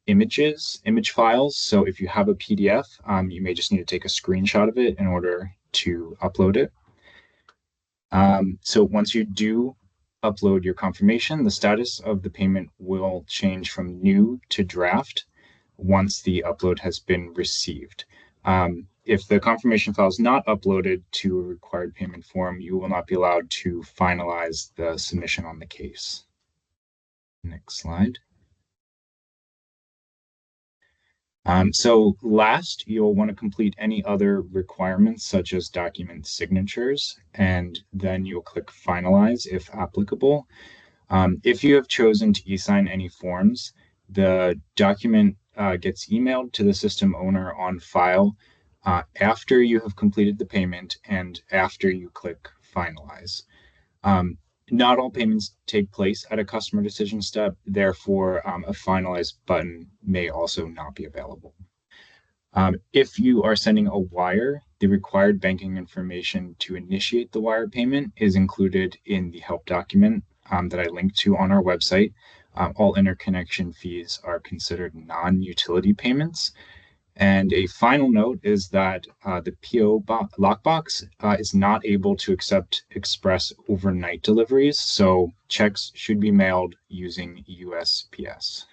image files. So if you have a PDF, you may just need to take a screenshot of it in order to upload it. So once you do upload your confirmation, the status of the payment will change from new to draft once the upload has been received. If the confirmation file is not uploaded to a required payment form, you will not be allowed to finalize the submission on the case. Next slide. So last, you'll want to complete any other requirements such as document signatures, and then you'll click finalize if applicable. If you have chosen to e-sign any forms, the document gets emailed to the system owner on file after you have completed the payment and after you click finalize. Not all payments take place at a customer decision step, therefore a finalize button may also not be available. If you are sending a wire, the required banking information to initiate the wire payment is included in the help document that I linked to on our website. All interconnection fees are considered non-utility payments. And a final note is that the PO lockbox is not able to accept express overnight deliveries, so checks should be mailed using USPS.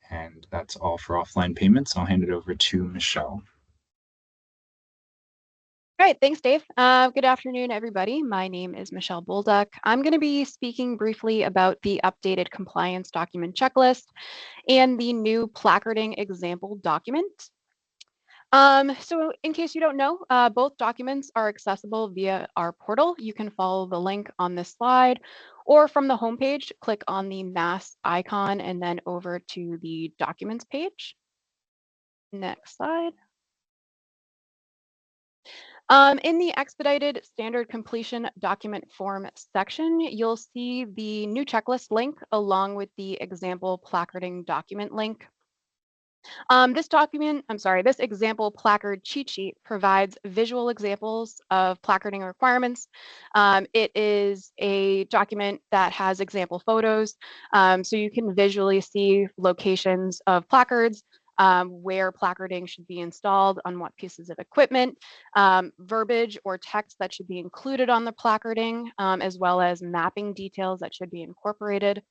And that's all for offline payments. I'll hand it over to Michelle. All right, thanks, Dave. Good afternoon, everybody. My name is Michelle Bolduck. I'm going to be speaking briefly about the updated compliance document checklist and the new placarding example document. So in case you don't know, both documents are accessible via our portal. You can follow the link on this slide, or from the homepage, click on the mass icon and then over to the documents page. Next slide. In the expedited standard completion document form section, you'll see the new checklist link along with the example placarding document link. This example placard cheat sheet provides visual examples of placarding requirements. It is a document that has example photos, so you can visually see locations of placards, where placarding should be installed, on what pieces of equipment, verbiage or text that should be included on the placarding, as well as mapping details that should be incorporated.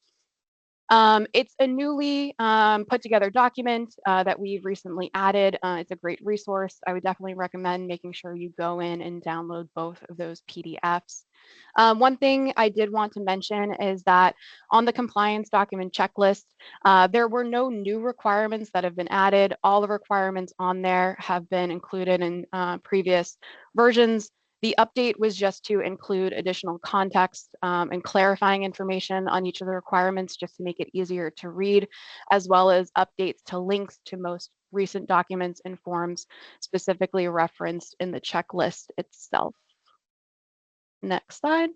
It's a newly put together document that we've recently added. It's a great resource. I would definitely recommend making sure you go in and download both of those PDFs. One thing I did want to mention is that on the compliance document checklist, there were no new requirements that have been added. All the requirements on there have been included in previous versions. The update was just to include additional context and clarifying information on each of the requirements just to make it easier to read, as well as updates to links to most recent documents and forms specifically referenced in the checklist itself. Next slide.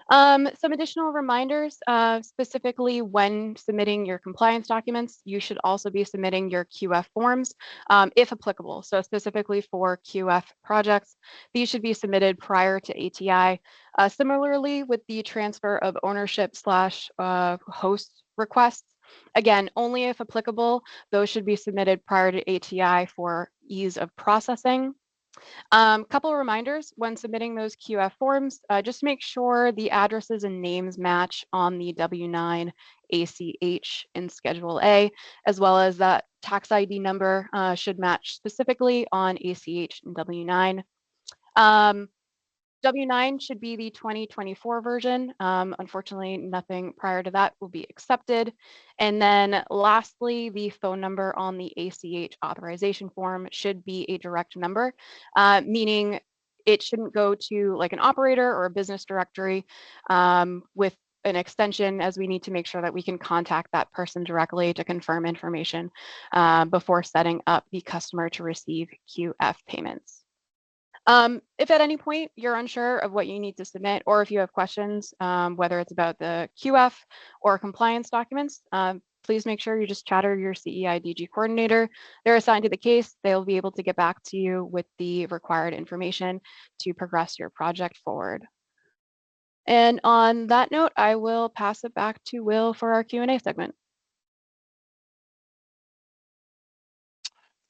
Some additional reminders, specifically when submitting your compliance documents, you should also be submitting your QF forms, if applicable. So specifically for QF projects, these should be submitted prior to ATI. Similarly, with the transfer of ownership / host requests, again, only if applicable, those should be submitted prior to ATI for ease of processing. Couple of reminders when submitting those QF forms, just make sure the addresses and names match on the W-9 ACH in Schedule A, as well as that tax ID number should match specifically on ACH and W-9. W-9 should be the 2024 version. Unfortunately, nothing prior to that will be accepted. And then lastly, the phone number on the ACH authorization form should be a direct number, meaning it shouldn't go to like an operator or a business directory with an extension, as we need to make sure that we can contact that person directly to confirm information before setting up the customer to receive QF payments. If at any point you're unsure of what you need to submit, or if you have questions, whether it's about the QF or compliance documents, please make sure you just chatter your CEI DG coordinator. They're assigned to the case. They'll be able to get back to you with the required information to progress your project forward. And on that note, I will pass it back to Will for our Q&A segment.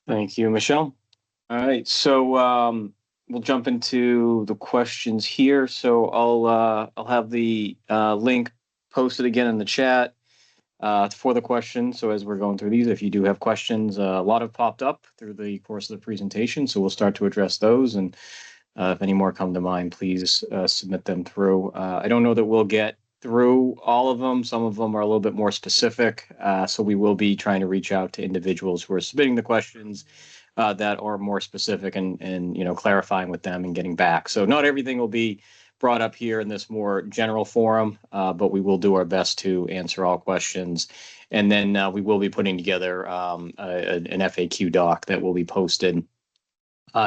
Thank you, Michelle. All right, so we'll jump into the questions here. So I'll have the link posted again in the chat for the questions. So as we're going through these, if you do have questions, a lot have popped up through the course of the presentation. So we'll start to address those. And if any more come to mind, please submit them through. I don't know that we'll get through all of them. Some of them are a little bit more specific. So we will be trying to reach out to individuals who are submitting the questions that are more specific and clarifying with them and getting back. So not everything will be brought up here in this more general forum, but we will do our best to answer all questions. And then we will be putting together an FAQ doc that will be posted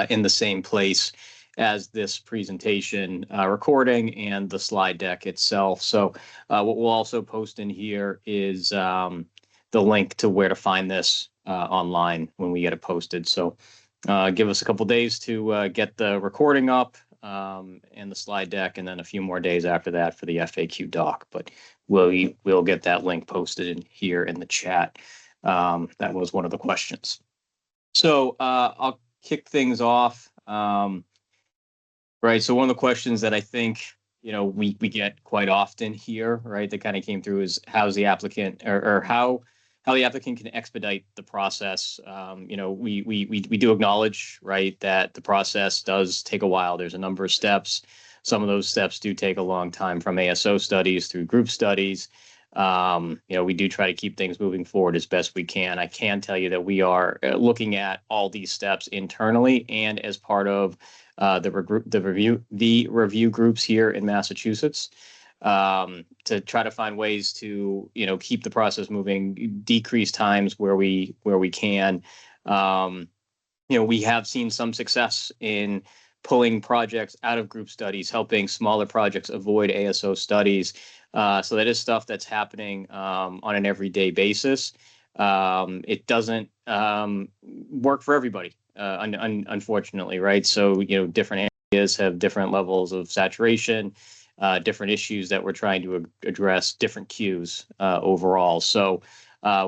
in the same place as this presentation recording and the slide deck itself. So what we'll also post in here is the link to where to find this online when we get it posted. So give us a couple days to get the recording up and the slide deck, and then a few more days after that for the FAQ doc. But we'll get that link posted in here in the chat. That was one of the questions. So I'll kick things off. Right. So one of the questions that I think we get quite often here, right, that kind of came through is how's the applicant or how the applicant can expedite the process. We do acknowledge, right, that the process does take a while. There's a number of steps. Some of those steps do take a long time, from ASO studies through group studies. We do try to keep things moving forward as best we can. I can tell you that we are looking at all these steps internally and as part of the review groups here in Massachusetts, to try to find ways to keep the process moving, decrease times where we can. We have seen some success in pulling projects out of group studies, helping smaller projects avoid ASO studies. So that is stuff that's happening on an everyday basis. It doesn't work for everybody, unfortunately, right? So, different areas have different levels of saturation, different issues that we're trying to address, different queues overall. So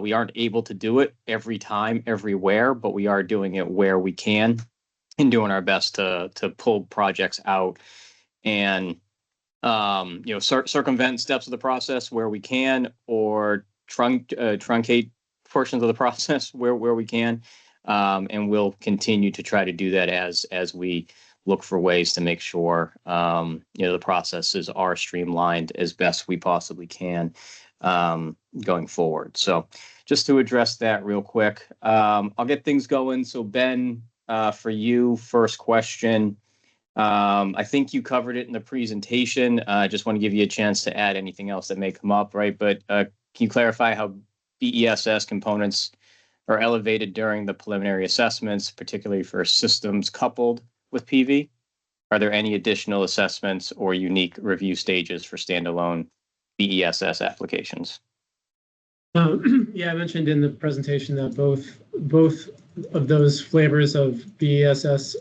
we aren't able to do it every time, everywhere, but we are doing it where we can and doing our best to pull projects out and circumvent steps of the process where we can, or truncate portions of the process where we can. And we'll continue to try to do that as we look for ways to make sure, the processes are streamlined as best we possibly can, going forward. So just to address that real quick, I'll get things going. So Ben, for you, first question. I think you covered it in the presentation. I just want to give you a chance to add anything else that may come up, right? But can you clarify how BESS components are elevated during the preliminary assessments, particularly for systems coupled with PV? Are there any additional assessments or unique review stages for standalone BESS applications? Yeah, I mentioned in the presentation that both of those flavors of BESS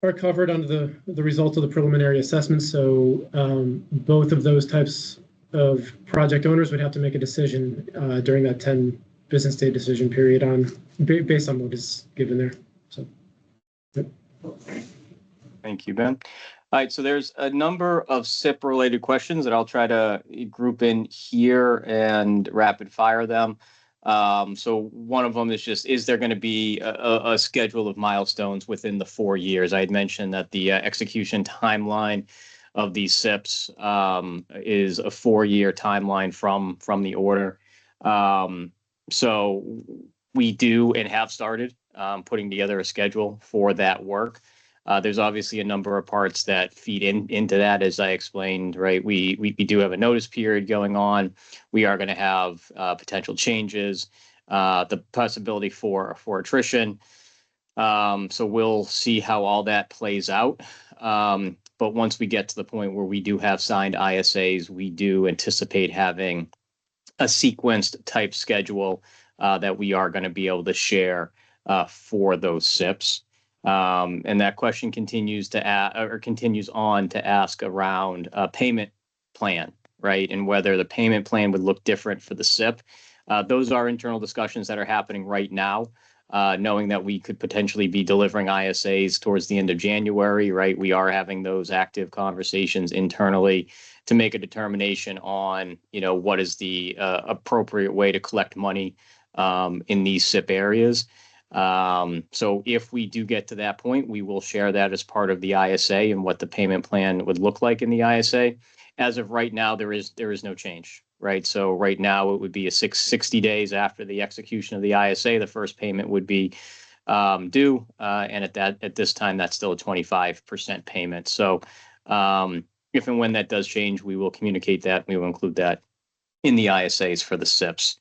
are covered under the result of the preliminary assessment. So both of those types of project owners would have to make a decision during that 10 business day decision period based on what is given there. So. Yep. Thank you, Ben. All right, so there's a number of SIP related questions that I'll try to group in here and rapid fire them. So one of them is just, is there going to be a schedule of milestones within the 4 years? I had mentioned that the execution timeline of these SIPs is a 4-year timeline from the order. So we do and have started putting together a schedule for that work. There's obviously a number of parts that feed into that, as I explained, right? We do have a notice period going on. We are going to have potential changes, the possibility for attrition. So we'll see how all that plays out. But once we get to the point where we do have signed ISAs, we do anticipate having a sequenced type schedule that we are going to be able to share for those SIPs. And that question continues on to ask around a payment plan, right? And whether the payment plan would look different for the SIP. Those are internal discussions that are happening right now, knowing that we could potentially be delivering ISAs towards the end of January, right? We are having those active conversations internally to make a determination on, what is the appropriate way to collect money in these SIP areas. So if we do get to that point, we will share that as part of the ISA and what the payment plan would look like in the ISA. As of right now, there is no change, right? So right now it would be 60 days after the execution of the ISA, the first payment would be due, and at this time that's still a 25% payment. So if and when that does change, we will communicate that. We will include that in the ISAs for the SIPs.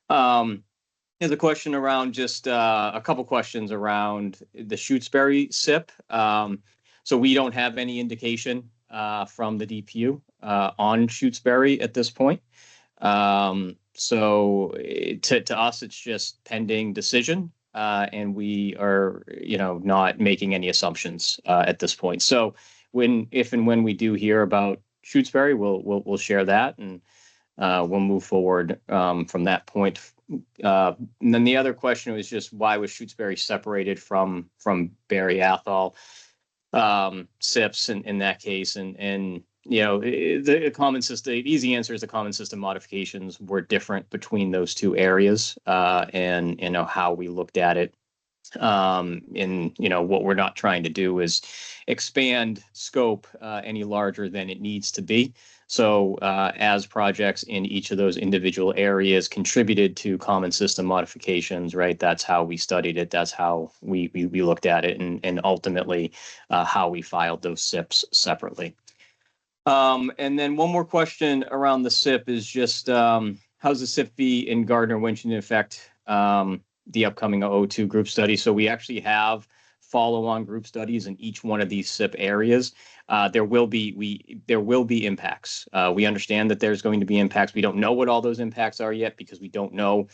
There's a question around just a couple questions around the Shutesbury SIP. So we don't have any indication from the DPU on Shutesbury at this point. So to us, it's just pending decision, and we are, not making any assumptions at this point. So if and when we do hear about Shutesbury, we'll share that, and we'll move forward from that point. And then the other question was just, why was Shutesbury separated from Barry Athol SIPs in that case? And the common system, the easy answer is the common system modifications were different between those two areas, and how we looked at it. And what we're not trying to do is expand scope any larger than it needs to be. So as projects in each of those individual areas contributed to common system modifications, right? That's how we studied it. That's how we looked at it, and ultimately how we filed those SIPs separately. And then one more question around the SIP is just how's the SIP fee in Gardner-Wynne affect the upcoming O2 group study? So we actually have follow-on group studies in each one of these SIP areas. There will be impacts. We understand that there's going to be impacts. We don't know what all those impacts are yet because we don't know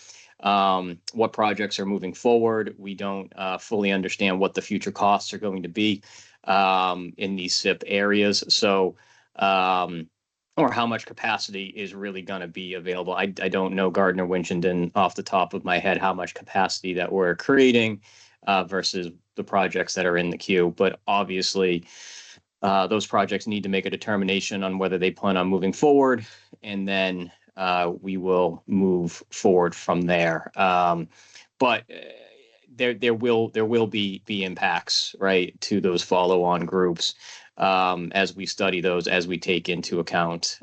what projects are moving forward. We don't fully understand what the future costs are going to be in these SIP areas. So, or how much capacity is really going to be available. I don't know Gardner-Wynne off the top of my head how much capacity that we're creating versus the projects that are in the queue. But obviously, those projects need to make a determination on whether they plan on moving forward, and then we will move forward from there. But there will be impacts, right, to those follow-on groups as we study those, as we take into account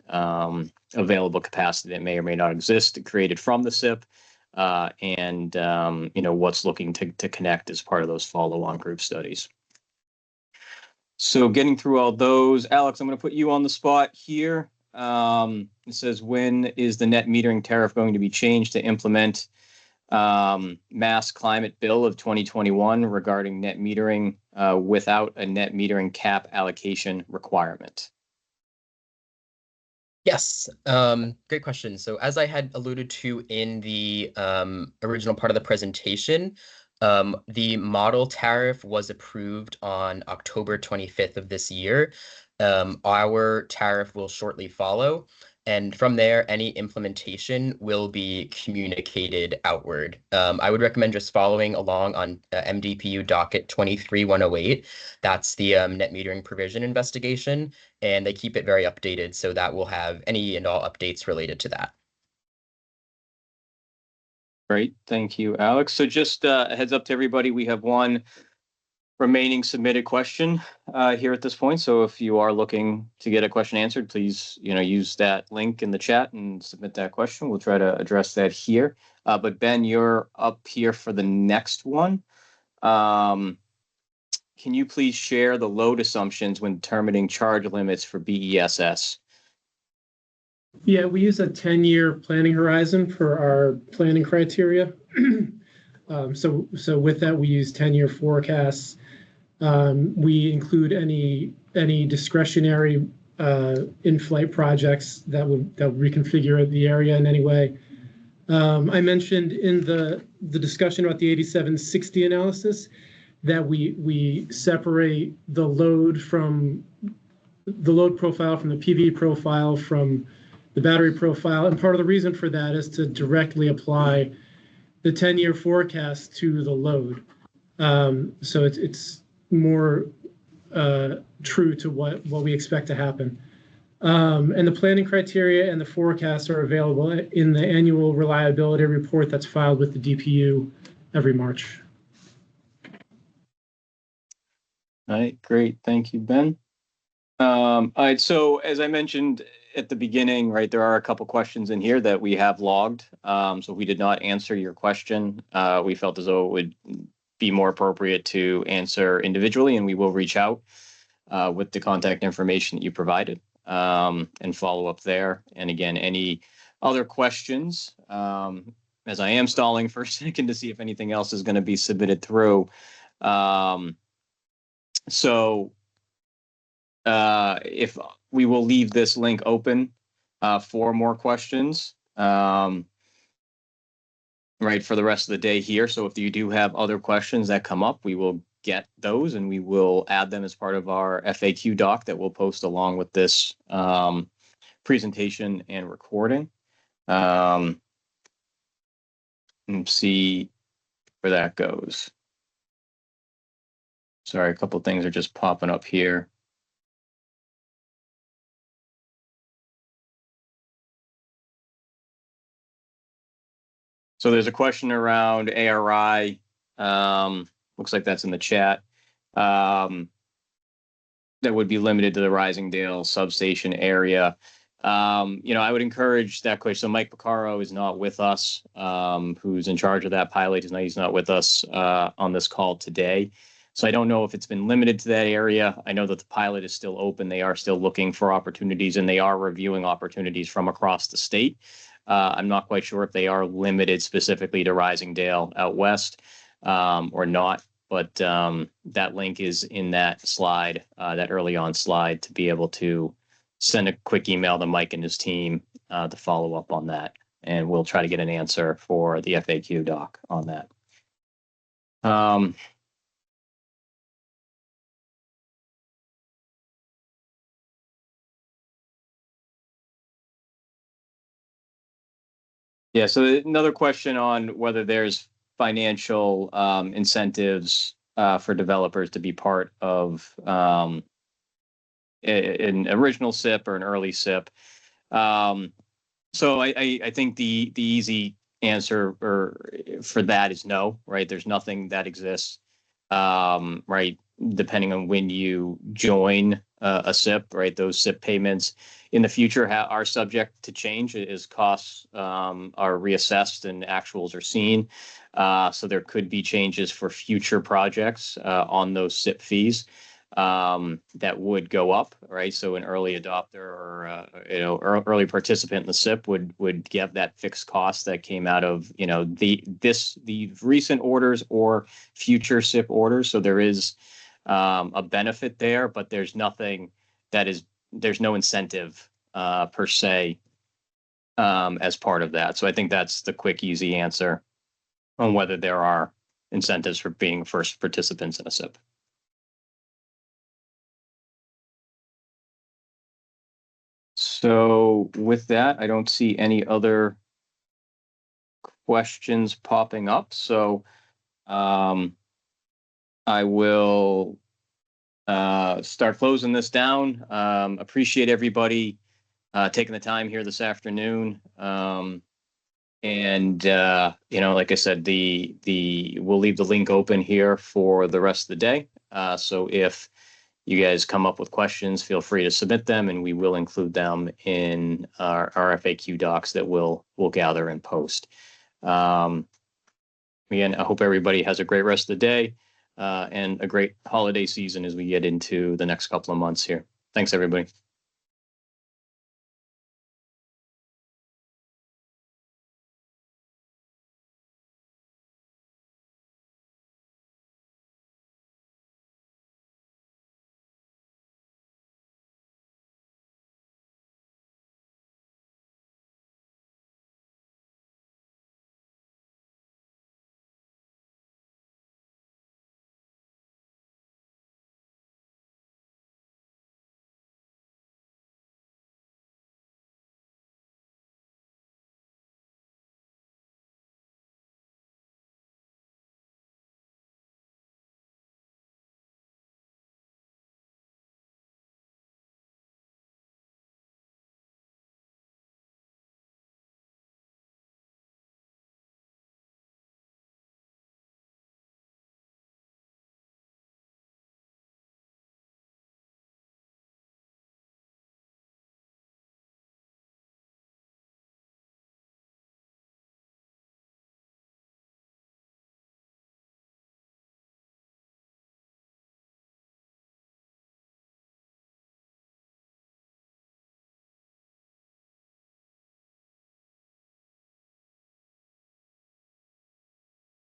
available capacity that may or may not exist created from the SIP, and what's looking to connect as part of those follow-on group studies. So getting through all those, Alex, I'm going to put you on the spot here. It says, when is the net metering tariff going to be changed to implement Mass Climate Bill of 2021 regarding net metering without a net metering cap allocation requirement? Yes, great question. So as I had alluded to in the original part of the presentation, the model tariff was approved on October 25th of this year. Our tariff will shortly follow. And from there, any implementation will be communicated outward. I would recommend just following along on MDPU docket 23108. That's the net metering provision investigation, and they keep it very updated, so that will have any and all updates related to that. Great, thank you, Alex. So just a heads up to everybody, we have one remaining submitted question here at this point. So if you are looking to get a question answered, please, use that link in the chat and submit that question. We'll try to address that here. But Ben, you're up here for the next one. Can you please share the load assumptions when determining charge limits for BESS? Yeah, we use a 10-year planning horizon for our planning criteria. So with that, we use 10-year forecasts. We include any discretionary in-flight projects that would reconfigure the area in any way. I mentioned in the discussion about the 8760 analysis that we separate the load profile from the PV profile from the battery profile, and part of the reason for that is to directly apply the 10-year forecast to the load. So it's more true to what we expect to happen. And the planning criteria and the forecasts are available in the annual reliability report that's filed with the DPU every March. All right, great. Thank you, Ben. All right, so as I mentioned at the beginning, right, there are a couple questions in here that we have logged. So if we did not answer your question, we felt as though it would be more appropriate to answer individually, and we will reach out with the contact information that you provided and follow up there. And again, any other questions, as I am stalling for a second to see if anything else is going to be submitted through. If we will leave this link open for more questions, right, for the rest of the day here. So if you do have other questions that come up, we will get those and we will add them as part of our FAQ doc that we'll post along with this presentation and recording. And see where that goes. Sorry, a couple things are just popping up here. So there's a question around ARI. Looks like that's in the chat. That would be limited to the Risingdale substation area. I would encourage that question. So Mike Picaro is not with us, who's in charge of that pilot. He's not with us on this call today. So I don't know if it's been limited to that area. I know that the pilot is still open. They are still looking for opportunities, and they are reviewing opportunities from across the state. I'm not quite sure if they are limited specifically to Risingdale out west or not, but that link is in that slide, that early on slide, to be able to send a quick email to Mike and his team to follow up on that. And we'll try to get an answer for the FAQ doc on that. Yeah, so another question on whether there's financial incentives for developers to be part of an original SIP or an early SIP. So I think the easy answer for that is no, right? There's nothing that exists, right? Depending on when you join a SIP, right? Those SIP payments in the future are subject to change as costs are reassessed and actuals are seen. So there could be changes for future projects on those SIP fees that would go up, right? So an early adopter or early participant in the SIP would get that fixed cost that came out of the recent orders or future SIP orders. So there is a benefit there, but there's no incentive per se as part of that. So I think that's the quick, easy answer on whether there are incentives for being first participants in a SIP. So with that, I don't see any other questions popping up. So I will start closing this down. Appreciate everybody taking the time here this afternoon. And like I said, we'll leave the link open here for the rest of the day. So if you guys come up with questions, feel free to submit them, and we will include them in our FAQ docs that we'll gather and post. Again, I hope everybody has a great rest of the day and a great holiday season as we get into the next couple of months here. Thanks, everybody.